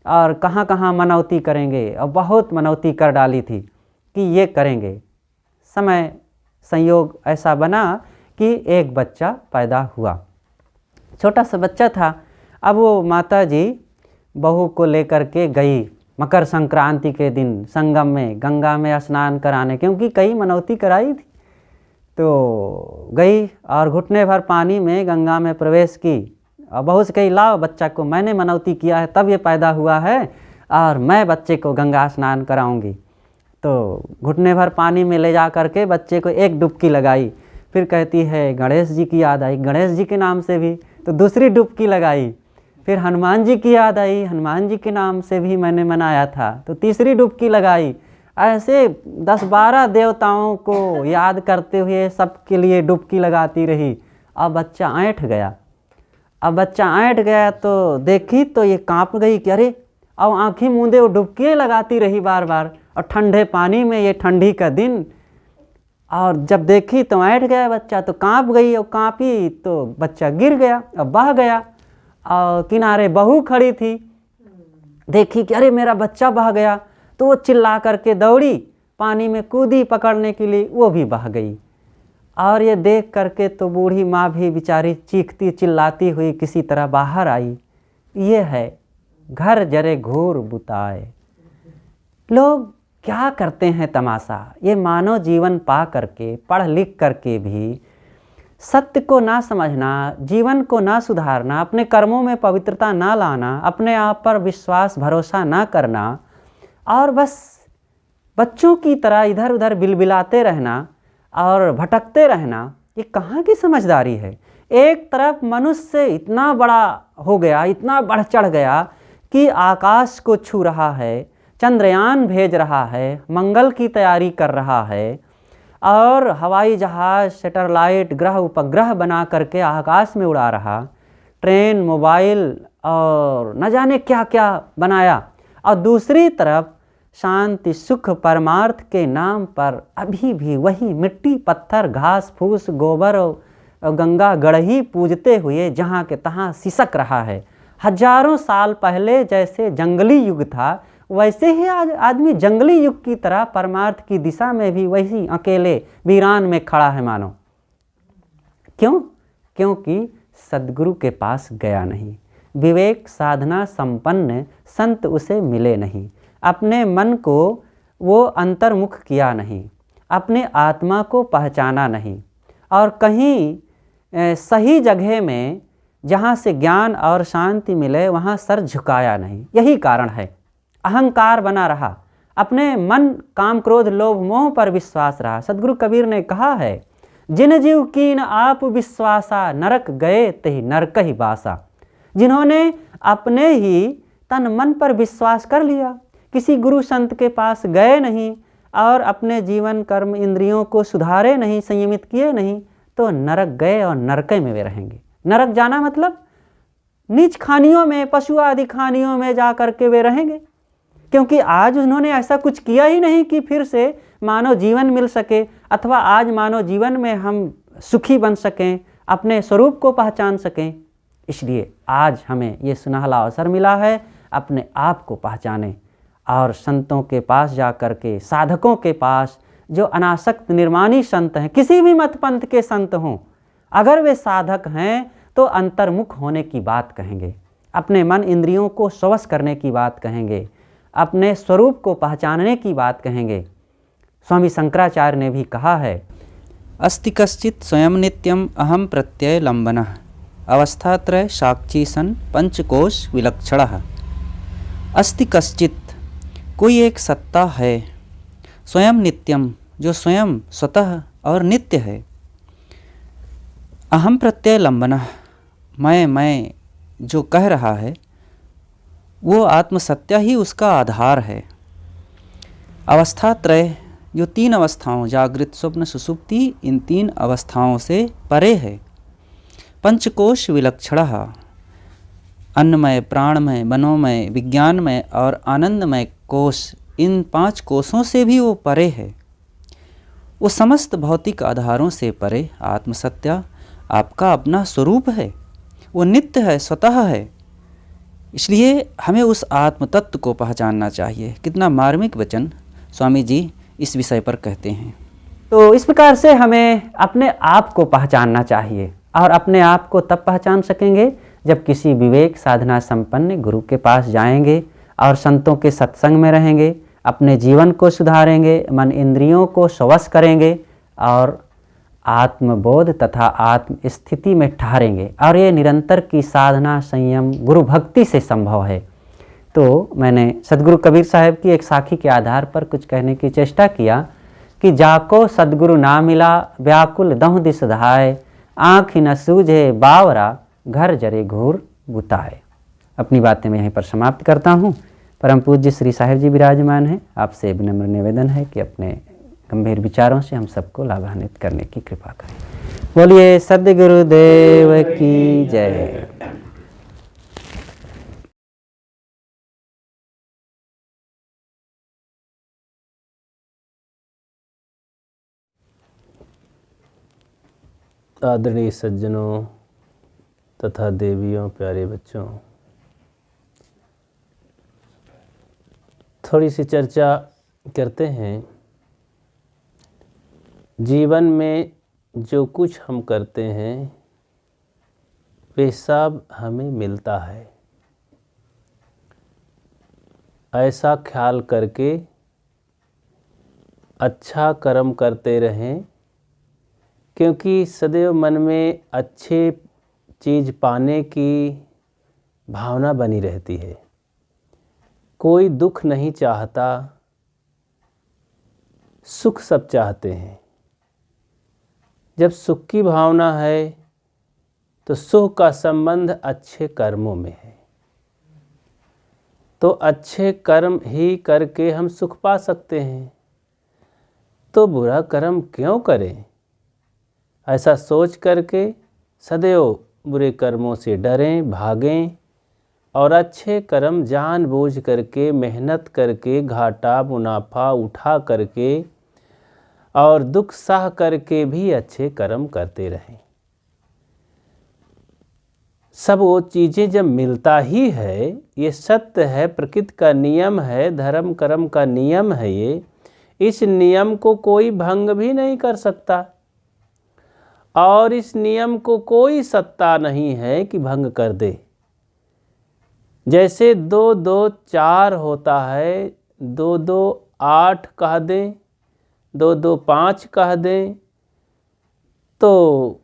और कहाँ कहाँ मनौती करेंगे। और बहुत मनौती कर डाली थी कि ये करेंगे। समय संयोग ऐसा बना कि एक बच्चा पैदा हुआ, छोटा सा बच्चा था। अब वो माता जी बहू को लेकर के गई मकर संक्रांति के दिन संगम में गंगा में स्नान कराने, क्योंकि कई मनौती कराई थी। तो गई और घुटने भर पानी में गंगा में प्रवेश की और बहू से कही, लाओ बच्चा को, मैंने मनौती किया है तब ये पैदा हुआ है और मैं बच्चे को गंगा स्नान कराऊंगी। तो घुटने भर पानी में ले जा करके बच्चे को एक डुबकी लगाई। फिर कहती है गणेश जी की याद आई, गणेश जी के नाम से भी, तो दूसरी डुबकी लगाई। फिर हनुमान जी की याद आई, हनुमान जी के नाम से भी मैंने मनाया था, तो तीसरी डुबकी लगाई। ऐसे 10-12 देवताओं को याद करते हुए सबके लिए डुबकी लगाती रही। अब बच्चा ऐंठ गया तो देखी तो ये काँप गई कि अरे, अब आँखें मूंदे वो डुबकी लगाती रही बार बार, और ठंडे पानी में, ये ठंडी का दिन। और जब देखी तो ऐंठ गया बच्चा, तो काँप गई, और काँपी तो बच्चा गिर गया और बह गया। और किनारे बहू खड़ी थी, देखी कि अरे मेरा बच्चा बह गया, तो वो चिल्ला करके दौड़ी, पानी में कूदी पकड़ने के लिए, वो भी बह गई। और ये देख करके तो बूढ़ी माँ भी बेचारी चीखती चिल्लाती हुई किसी तरह बाहर आई। ये है घर जरे घूर बुताए। लोग क्या करते हैं तमाशा। ये मानव जीवन पा करके, पढ़ लिख करके भी सत्य को ना समझना, जीवन को ना सुधारना, अपने कर्मों में पवित्रता ना लाना, अपने आप पर विश्वास भरोसा ना करना, और बस बच्चों की तरह इधर उधर बिलबिलाते रहना और भटकते रहना, ये कहाँ की समझदारी है। एक तरफ मनुष्य इतना बड़ा हो गया, इतना बढ़ चढ़ गया कि आकाश को छू रहा है, चंद्रयान भेज रहा है, मंगल की तैयारी कर रहा है, और हवाई जहाज़, सैटेलाइट, ग्रह उपग्रह बना करके आकाश में उड़ा रहा, ट्रेन, मोबाइल और न जाने क्या क्या बनाया। और दूसरी तरफ शांति, सुख, परमार्थ के नाम पर अभी भी वही मिट्टी, पत्थर, घास फूस, गोबर और गंगा गढ़ही पूजते हुए जहाँ के तहाँ सिसक रहा है। हजारों साल पहले जैसे जंगली युग था, वैसे ही आज आदमी जंगली युग की तरह परमार्थ की दिशा में भी वही अकेले वीरान में खड़ा है मानो। क्यों? क्योंकि सद्गुरु के पास गया नहीं, विवेक साधना संपन्न संत उसे मिले नहीं, अपने मन को वो अंतर्मुख किया नहीं, अपने आत्मा को पहचाना नहीं, और कहीं सही जगह में जहाँ से ज्ञान और शांति मिले वहाँ सर झुकाया नहीं। यही कारण है। अहंकार बना रहा, अपने मन, काम, क्रोध, लोभ, मोह पर विश्वास रहा। सद्गुरु कबीर ने कहा है, जिन जीव कीन आप विश्वासा, नरक गए तहि नरक ही बासा। जिन्होंने अपने ही तन मन पर विश्वास कर लिया, किसी गुरु संत के पास गए नहीं और अपने जीवन कर्म इंद्रियों को सुधारे नहीं, संयमित किए नहीं, तो नरक गए और नरके में वे रहेंगे। नरक जाना मतलब नीच खानियों में, पशु आदि खानियों में जा कर के वे रहेंगे, क्योंकि आज उन्होंने ऐसा कुछ किया ही नहीं कि फिर से मानव जीवन मिल सके, अथवा आज मानव जीवन में हम सुखी बन सकें, अपने स्वरूप को पहचान सकें। इसलिए आज हमें ये सुनहला अवसर मिला है, अपने आप को पहचानें और संतों के पास जा कर के, साधकों के पास, जो अनासक्त निर्माणी संत हैं, किसी भी मत पंथ के संत हों, अगर वे साधक हैं तो अंतर्मुख होने की बात कहेंगे, अपने मन इंद्रियों को स्वश करने की बात कहेंगे, अपने स्वरूप को पहचानने की बात कहेंगे। स्वामी शंकराचार्य ने भी कहा है, अस्ति कश्चित् स्वयं नित्यम अहम प्रत्यय लंबनः अवस्थात्रय साक्षी सन पंचकोश विलक्षणः। अस्ति कश्चित्, कोई एक सत्ता है, स्वयं नित्यम, जो स्वयं स्वतः और नित्य है, अहम प्रत्यय लंबनः, मैं जो कह रहा है वो आत्मसत्या ही उसका आधार है। अवस्थात्रय, जो तीन अवस्थाओं, जागृत स्वप्न सुषुप्ति, इन तीन अवस्थाओं से परे है। पंचकोश विलक्षणः, अन्नमय, प्राणमय, मनोमय, विज्ञानमय और आनंदमय कोश, इन पांच कोशों से भी वो परे है। वो समस्त भौतिक आधारों से परे आत्मसत्या आपका अपना स्वरूप है, वो नित्य है, स्वतः है। इसलिए हमें उस आत्म तत्व को पहचानना चाहिए। कितना मार्मिक वचन स्वामी जी इस विषय पर कहते हैं। तो इस प्रकार से हमें अपने आप को पहचानना चाहिए, और अपने आप को तब पहचान सकेंगे जब किसी विवेक साधना संपन्न गुरु के पास जाएंगे और संतों के सत्संग में रहेंगे, अपने जीवन को सुधारेंगे, मन इंद्रियों को स्वश करेंगे और आत्मबोध तथा आत्म स्थिति में ठहरेंगे। और ये निरंतर की साधना, संयम, गुरु भक्ति से संभव है। तो मैंने सदगुरु कबीर साहब की एक साखी के आधार पर कुछ कहने की चेष्टा किया कि जाको सदगुरु ना मिला, व्याकुल दहुं दिस धाय, आँख न सूझे बावरा, घर जरे घूर बुताए। अपनी बातें मैं यहीं पर समाप्त करता हूँ। परम पूज्य श्री साहिब जी विराजमान हैं। आपसे विनम्र निवेदन है कि अपने गंभीर विचारों से हम सबको लाभान्वित करने की कृपा करें। बोलिए सद्गुरुदेव की जय। आदरणीय सज्जनों तथा देवियों, प्यारे बच्चों, थोड़ी सी चर्चा करते हैं। जीवन में जो कुछ हम करते हैं वे सब हमें मिलता है, ऐसा ख्याल करके अच्छा कर्म करते रहें, क्योंकि सदैव मन में अच्छे चीज़ पाने की भावना बनी रहती है। कोई दुख नहीं चाहता, सुख सब चाहते हैं। जब सुख की भावना है तो सुख का संबंध अच्छे कर्मों में है, तो अच्छे कर्म ही करके हम सुख पा सकते हैं। तो बुरा कर्म क्यों करें, ऐसा सोच करके सदैव बुरे कर्मों से डरें, भागें और अच्छे कर्म जानबूझ करके, मेहनत करके, घाटा मुनाफा उठा करके और दुख सह करके भी अच्छे कर्म करते रहें। सब वो चीज़ें जब मिलता ही है, ये सत्य है, प्रकृति का नियम है, धर्म कर्म का नियम है ये, इस नियम को कोई भंग भी नहीं कर सकता और इस नियम को कोई सत्ता नहीं है कि भंग कर दे। जैसे 2 2 4 होता है, 2 2 8 कह दें, 2 2 5 कह दें, तो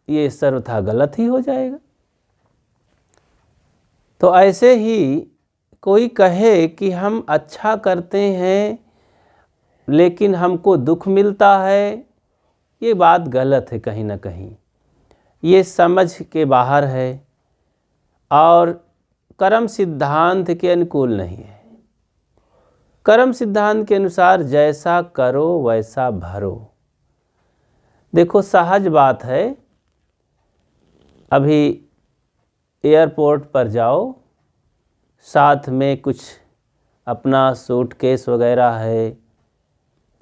ये सर्वथा गलत ही हो जाएगा। तो ऐसे ही कोई कहे कि हम अच्छा करते हैं लेकिन हमको दुख मिलता है, ये बात गलत है कहीं ना कहीं, ये समझ के बाहर है। और कर्म सिद्धांत के अनुकूल नहीं है। कर्म सिद्धांत के अनुसार जैसा करो वैसा भरो। देखो सहज बात है, अभी एयरपोर्ट पर जाओ, साथ में कुछ अपना सूटकेस वगैरह है,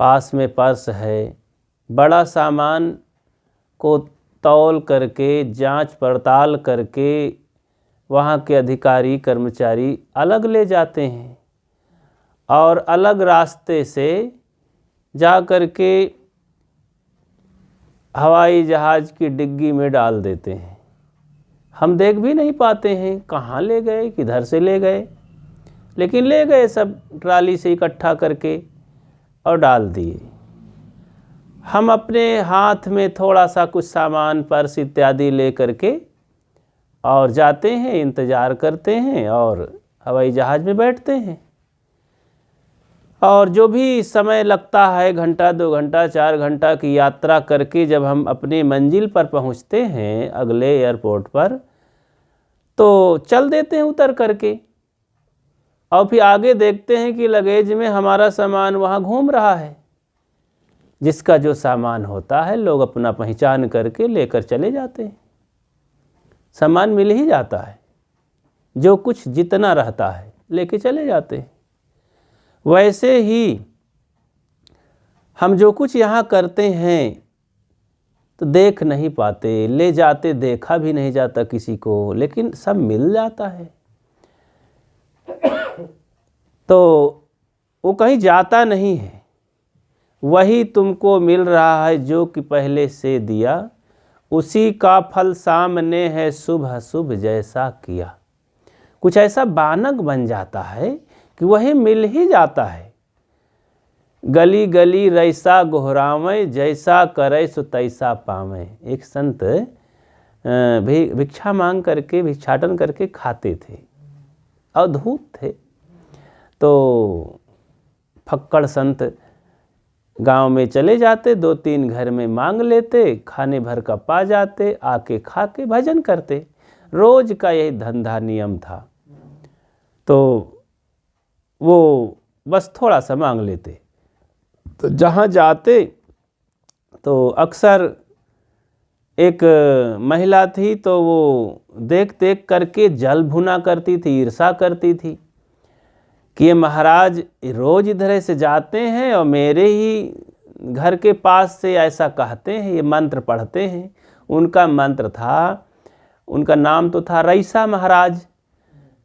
पास में पर्स है, बड़ा सामान को तौल करके जांच पड़ताल करके वहाँ के अधिकारी कर्मचारी अलग ले जाते हैं और अलग रास्ते से जा कर के हवाई जहाज़ की डिग्गी में डाल देते हैं। हम देख भी नहीं पाते हैं कहाँ ले गए, किधर से ले गए, लेकिन ले गए सब ट्राली से इकट्ठा करके और डाल दिए। हम अपने हाथ में थोड़ा सा कुछ सामान पर्स इत्यादि ले करके और जाते हैं, इंतज़ार करते हैं और हवाई जहाज़ में बैठते हैं। और जो भी समय लगता है, घंटा 2 घंटा 4 घंटा की यात्रा करके जब हम अपनी मंजिल पर पहुंचते हैं अगले एयरपोर्ट पर, तो चल देते हैं उतर करके और फिर आगे देखते हैं कि लगेज में हमारा सामान वहाँ घूम रहा है। जिसका जो सामान होता है लोग अपना पहचान करके लेकर चले जाते हैं, सामान मिल ही जाता है, जो कुछ जितना रहता है लेके चले जाते हैं। वैसे ही हम जो कुछ यहाँ करते हैं तो देख नहीं पाते, ले जाते देखा भी नहीं जाता किसी को, लेकिन सब मिल जाता है। तो वो कहीं जाता नहीं है, वही तुमको मिल रहा है जो कि पहले से दिया, उसी का फल सामने है शुभ अशुभ जैसा किया। कुछ ऐसा बानक बन जाता है कि वही मिल ही जाता है। गली गली रैसा गोहरावें, जैसा करे सो तैसा पावें। एक संत भिक्षा मांग करके भिक्षाटन करके खाते थे, अद्भुत थे। तो फक्कड़ संत गांव में चले जाते, 2-3 घर में मांग लेते, खाने भर का पा जाते, आके खा के भजन करते। रोज का यही धंधा नियम था। तो वो बस थोड़ा सा मांग लेते, तो जहाँ जाते तो अक्सर एक महिला थी, तो वो देख देख करके जल भुना करती थी, ईर्षा करती थी कि ये महाराज रोज इधर से जाते हैं और मेरे ही घर के पास से ऐसा कहते हैं, ये मंत्र पढ़ते हैं। उनका मंत्र था, उनका नाम तो था रईसा महाराज।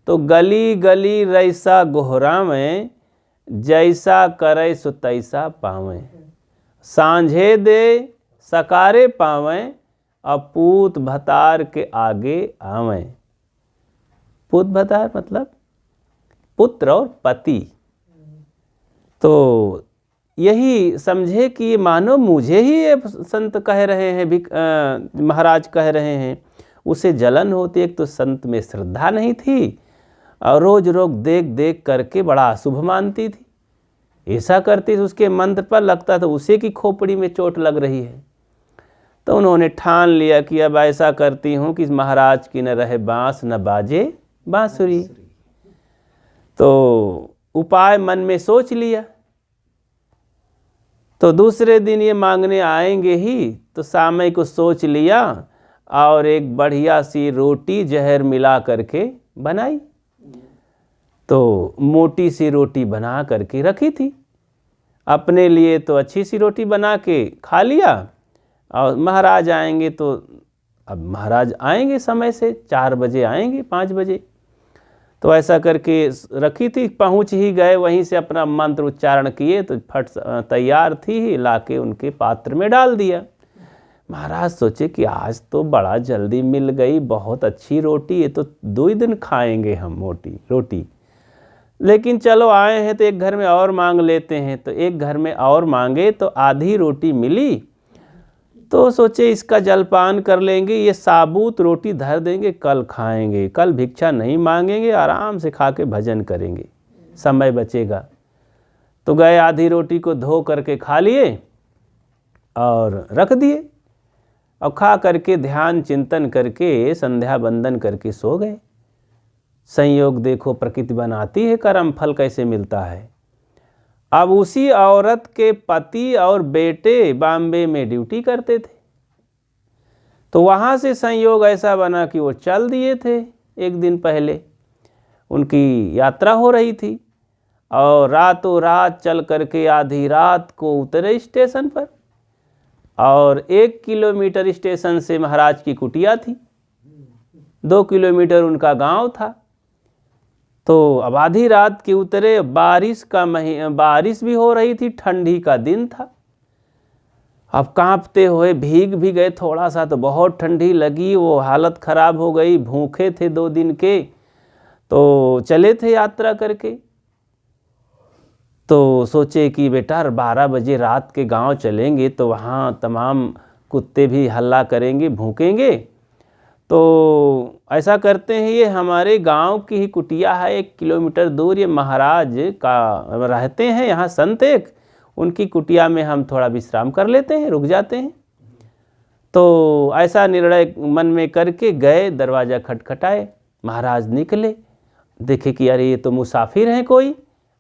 तो गली गली रईसा गोहरावें, जैसा करे सो तैसा पावें। सांझे दे सकारे पावें, और पूत भतार के आगे आवें। पूत भतार मतलब पुत्र और पति। तो यही समझे कि ये मानो मुझे ही ये संत कह रहे हैं, महाराज कह रहे हैं। उसे जलन होती, एक तो संत में श्रद्धा नहीं थी और रोज रोज देख देख करके बड़ा अशुभ मानती थी। ऐसा करती थी, उसके मंत्र पर लगता था उसे की खोपड़ी में चोट लग रही है। तो उन्होंने ठान लिया कि अब ऐसा करती हूँ कि महाराज की न रहे बांस न बाजे बांसुरी। तो उपाय मन में सोच लिया। तो दूसरे दिन ये मांगने आएंगे ही, तो सामय को सोच लिया और एक बढ़िया सी रोटी जहर मिला करके बनाई। तो मोटी सी रोटी बना करके रखी थी, अपने लिए तो अच्छी सी रोटी बना के खा लिया। और महाराज आएंगे तो अब महाराज आएंगे समय से, 4 बजे आएंगे, 5 बजे। तो ऐसा करके रखी थी, पहुंच ही गए, वहीं से अपना मंत्र उच्चारण किए तो फट तैयार थी ही, लाके उनके पात्र में डाल दिया। महाराज सोचे कि आज तो बड़ा जल्दी मिल गई, बहुत अच्छी रोटी, ये तो 2 ही दिन खाएंगे हम मोटी रोटी। लेकिन चलो आए हैं तो एक घर में और मांग लेते हैं। तो एक घर में और मांगे तो आधी रोटी मिली। तो सोचे इसका जलपान कर लेंगे, ये साबुत रोटी धर देंगे, कल खाएंगे, कल भिक्षा नहीं मांगेंगे, आराम से खा के भजन करेंगे, समय बचेगा। तो गए, आधी रोटी को धो करके खा लिए और रख दिए और खा करके ध्यान चिंतन करके संध्या बंदन करके सो गए। संयोग देखो प्रकृति बनाती है, कर्म फल कैसे मिलता है। अब उसी औरत के पति और बेटे बॉम्बे में ड्यूटी करते थे, तो वहाँ से संयोग ऐसा बना कि वो चल दिए थे। एक दिन पहले उनकी यात्रा हो रही थी और रातों रात चल करके आधी रात को उतरे स्टेशन पर, और 1 किलोमीटर स्टेशन से महाराज की कुटिया थी, 2 किलोमीटर उनका गांव था। तो अब आधी रात के उतरे, बारिश भी हो रही थी, ठंडी का दिन था। अब कांपते हुए भीग भी गए थोड़ा सा, तो बहुत ठंडी लगी, वो हालत खराब हो गई। भूखे थे 2 दिन के, तो चले थे यात्रा करके। तो सोचे कि बेटा 12 बजे रात के गांव चलेंगे तो वहाँ तमाम कुत्ते भी हल्ला करेंगे, भूकेंगे। तो ऐसा करते हैं, ये हमारे गांव की ही कुटिया है, 1 किलोमीटर दूर, ये महाराज का रहते हैं यहाँ संत एक, उनकी कुटिया में हम थोड़ा विश्राम कर लेते हैं, रुक जाते हैं। तो ऐसा निर्णय मन में करके गए, दरवाज़ा खटखटाए, महाराज निकले, देखे कि अरे ये तो मुसाफिर हैं कोई,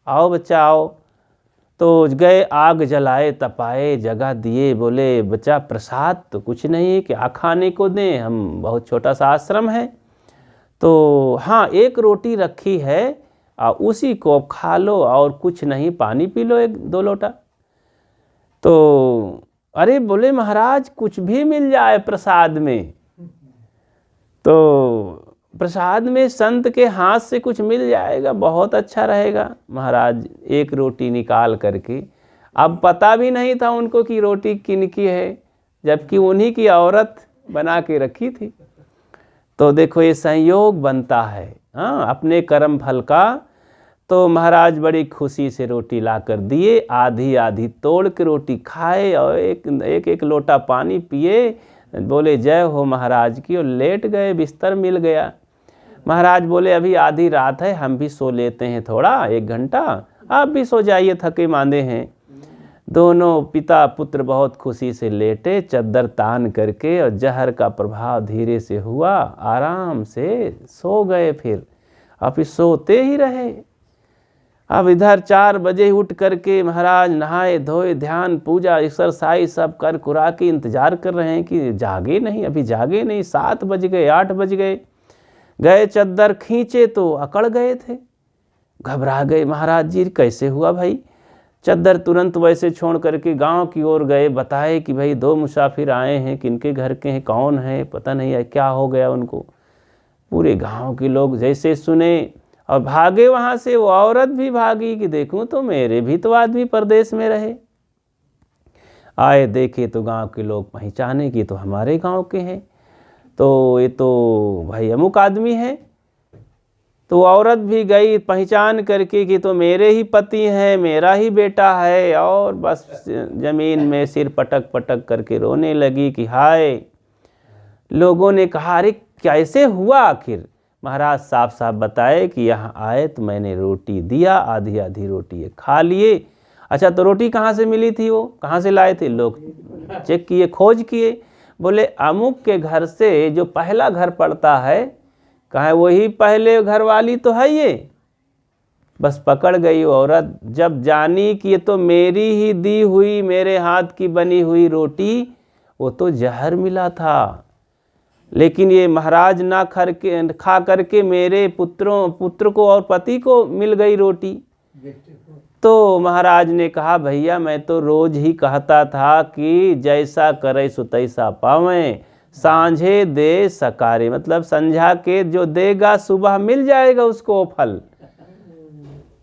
आओ बच्चा आओ। तो गए, आग जलाए, तपाए, जगह दिए, बोले बच्चा प्रसाद तो कुछ नहीं है, क्या खाने को दें, हम बहुत छोटा सा आश्रम है, तो हाँ 1 रोटी रखी है, उसी को खा लो, और कुछ नहीं, पानी पी लो 1-2 लोटा। तो अरे बोले महाराज कुछ भी मिल जाए प्रसाद में, तो प्रसाद में संत के हाथ से कुछ मिल जाएगा बहुत अच्छा रहेगा। महाराज 1 रोटी निकाल करके, अब पता भी नहीं था उनको कि रोटी किनकी है, जबकि उन्हीं की औरत बना के रखी थी। तो देखो ये संयोग बनता है, हाँ, अपने कर्म फल का। तो महाराज बड़ी खुशी से रोटी ला कर दिए, आधी आधी तोड़ के रोटी खाए और एक लोटा पानी पिए, बोले जय हो महाराज की, और लेट गए, बिस्तर मिल गया। महाराज बोले अभी आधी रात है, हम भी सो लेते हैं थोड़ा 1 घंटा, आप भी सो जाइए, थके मांदे हैं। दोनों पिता पुत्र बहुत खुशी से लेटे, चद्दर तान करके, और जहर का प्रभाव धीरे से हुआ, आराम से सो गए। फिर सोते ही रहे। अब इधर 4 बजे उठ करके महाराज नहाए धोए, ध्यान पूजा एक्सरसाइज सब कर कुरा के इंतजार कर रहे हैं कि जागे नहीं, अभी जागे नहीं। 7 बज गए, 8 बज गए, गए चद्दर खींचे तो अकड़ गए थे, घबरा गए। महाराज जी कैसे हुआ भाई? चद्दर तुरंत वैसे छोड़ करके गांव की ओर गए, बताए कि भाई 2 मुसाफिर आए हैं, किनके घर के हैं, कौन है, पता नहीं है क्या हो गया उनको। पूरे गांव के लोग जैसे सुने और भागे वहाँ से, वो औरत भी भागी कि देखूं तो मेरे भी तो आदमी परदेश में रहे। आए देखे तो गांव के लोग पहचाने कि तो हमारे गांव के हैं, तो ये तो भाई अमुक आदमी है। तो औरत भी गई पहचान करके कि तो मेरे ही पति हैं, मेरा ही बेटा है, और बस जमीन में सिर पटक पटक करके रोने लगी कि हाय। लोगों ने कहा अरे कैसे हुआ आखिर? महाराज साफ साफ बताए कि यहाँ आए तो मैंने रोटी दिया, आधी आधी रोटी ये खा लिए। अच्छा तो रोटी कहाँ से मिली थी, वो कहाँ से लाए थे? लोग चेक किए, खोज किए, बोले अमुक के घर से जो पहला घर पड़ता है, कहा वही पहले घर वाली तो है ये। बस पकड़ गई औरत, जब जानी कि ये तो मेरी ही दी हुई, मेरे हाथ की बनी हुई रोटी, वो तो जहर मिला था, लेकिन ये महाराज ना खा करके मेरे पुत्र को और पति को मिल गई रोटी। तो महाराज ने कहा भैया मैं तो रोज ही कहता था कि जैसा करे सो तैसा पावें, सांझे दे सकारे, मतलब संझा के जो देगा सुबह मिल जाएगा उसको फल।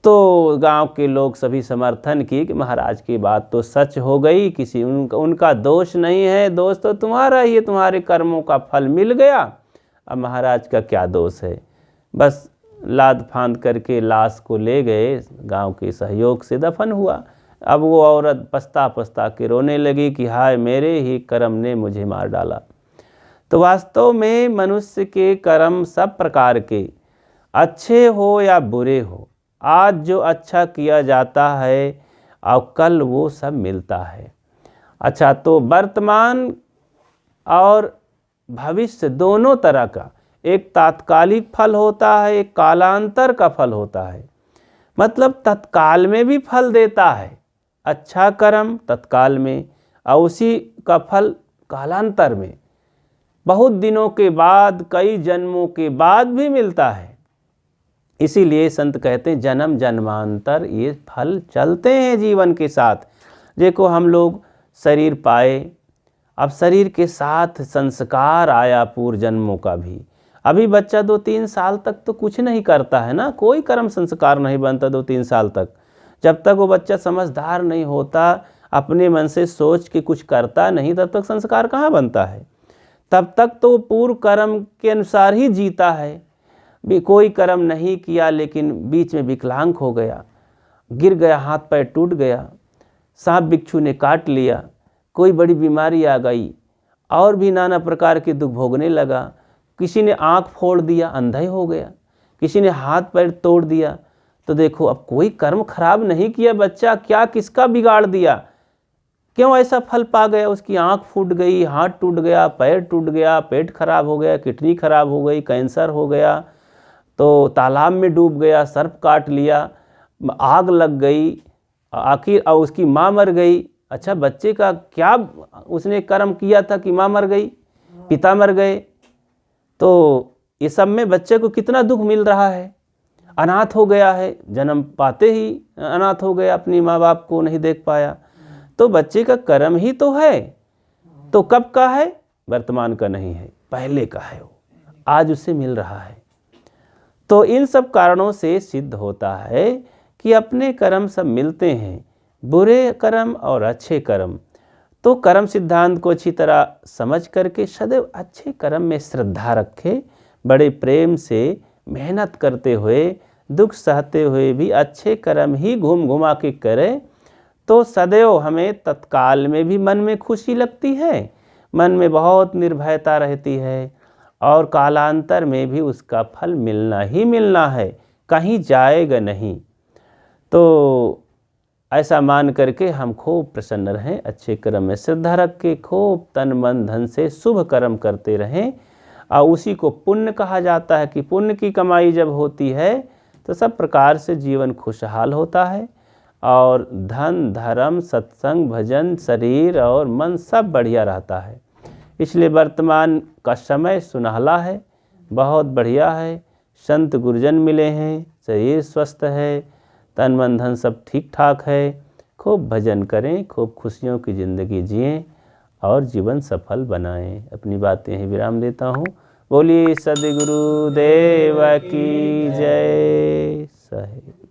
तो गांव के लोग सभी समर्थन किए कि महाराज की बात तो सच हो गई, किसी उनका दोष नहीं है, दोष तो तुम्हारा ही है, तुम्हारे कर्मों का फल मिल गया, अब महाराज का क्या दोष है। बस लाद फांद करके लाश को ले गए, गांव के सहयोग से दफन हुआ। अब वो औरत पछता पछता के रोने लगी कि हाय मेरे ही कर्म ने मुझे मार डाला। तो वास्तव में मनुष्य के कर्म सब प्रकार के, अच्छे हो या बुरे हो, आज जो अच्छा किया जाता है और कल वो सब मिलता है। अच्छा तो वर्तमान और भविष्य दोनों तरह का, एक तात्कालिक फल होता है, एक कालांतर का फल होता है। मतलब तत्काल में भी फल देता है अच्छा कर्म तत्काल में, और उसी का फल कालांतर में बहुत दिनों के बाद, कई जन्मों के बाद भी मिलता है। इसीलिए संत कहते हैं जन्म जन्मांतर ये फल चलते हैं जीवन के साथ। देखो हम लोग शरीर पाए, अब शरीर के साथ संस्कार आया पूर्व जन्मों का भी। अभी बच्चा 2-3 साल तक तो कुछ नहीं करता है ना, कोई कर्म संस्कार नहीं बनता 2-3 साल तक। जब तक वो बच्चा समझदार नहीं होता, अपने मन से सोच के कुछ करता नहीं, तब तक संस्कार कहाँ बनता है। तब तक तो पूर्व कर्म के अनुसार ही जीता है। भी कोई कर्म नहीं किया लेकिन बीच में विकलांग हो गया, गिर गया, हाथ पैर टूट गया, सांप बिच्छू ने काट लिया, कोई बड़ी बीमारी आ गई और भी नाना प्रकार के दुख भोगने लगा। किसी ने आँख फोड़ दिया, अंधा हो गया, किसी ने हाथ पैर तोड़ दिया। तो देखो अब कोई कर्म खराब नहीं किया बच्चा, क्या किसका बिगाड़ दिया, क्यों ऐसा फल पा गया। उसकी आँख फूट गई, हाथ टूट गया, पैर टूट गया, पेट खराब हो गया, किडनी खराब हो गई, कैंसर हो गया, तो तालाब में डूब गया, सर्प काट लिया, आग लग गई, आखिर और उसकी माँ मर गई। अच्छा बच्चे का क्या उसने कर्म किया था कि माँ मर गई, पिता मर गए। तो ये सब में बच्चे को कितना दुख मिल रहा है। अनाथ हो गया है, जन्म पाते ही अनाथ हो गया, अपनी माँ बाप को नहीं देख पाया। तो बच्चे का कर्म ही तो है। तो कब का है, वर्तमान का नहीं है, पहले का है, वो आज उसे मिल रहा है। तो इन सब कारणों से सिद्ध होता है कि अपने कर्म सब मिलते हैं, बुरे कर्म और अच्छे कर्म। तो कर्म सिद्धांत को अच्छी तरह समझ करके सदैव अच्छे कर्म में श्रद्धा रखे, बड़े प्रेम से मेहनत करते हुए, दुख सहते हुए भी अच्छे कर्म ही घूम घुमा के करें। तो सदैव हमें तत्काल में भी मन में खुशी लगती है, मन में बहुत निर्भयता रहती है, और कालांतर में भी उसका फल मिलना ही मिलना है, कहीं जाएगा नहीं। तो ऐसा मान करके हम खूब प्रसन्न रहें, अच्छे कर्म में श्रद्धा रख के खूब तन मन धन से शुभ कर्म करते रहें। और उसी को पुण्य कहा जाता है कि पुण्य की कमाई जब होती है तो सब प्रकार से जीवन खुशहाल होता है, और धन धर्म सत्संग भजन शरीर और मन सब बढ़िया रहता है। इसलिए वर्तमान का समय सुनहला है, बहुत बढ़िया है। संत गुरुजन मिले हैं, शरीर स्वस्थ है, तन मन धन सब ठीक ठाक है। खूब भजन करें, खूब खुशियों की ज़िंदगी जिएं और जीवन सफल बनाएं। अपनी बातें यहीं विराम देता हूँ। बोलिए सद्गुरु देव की जय। सहे।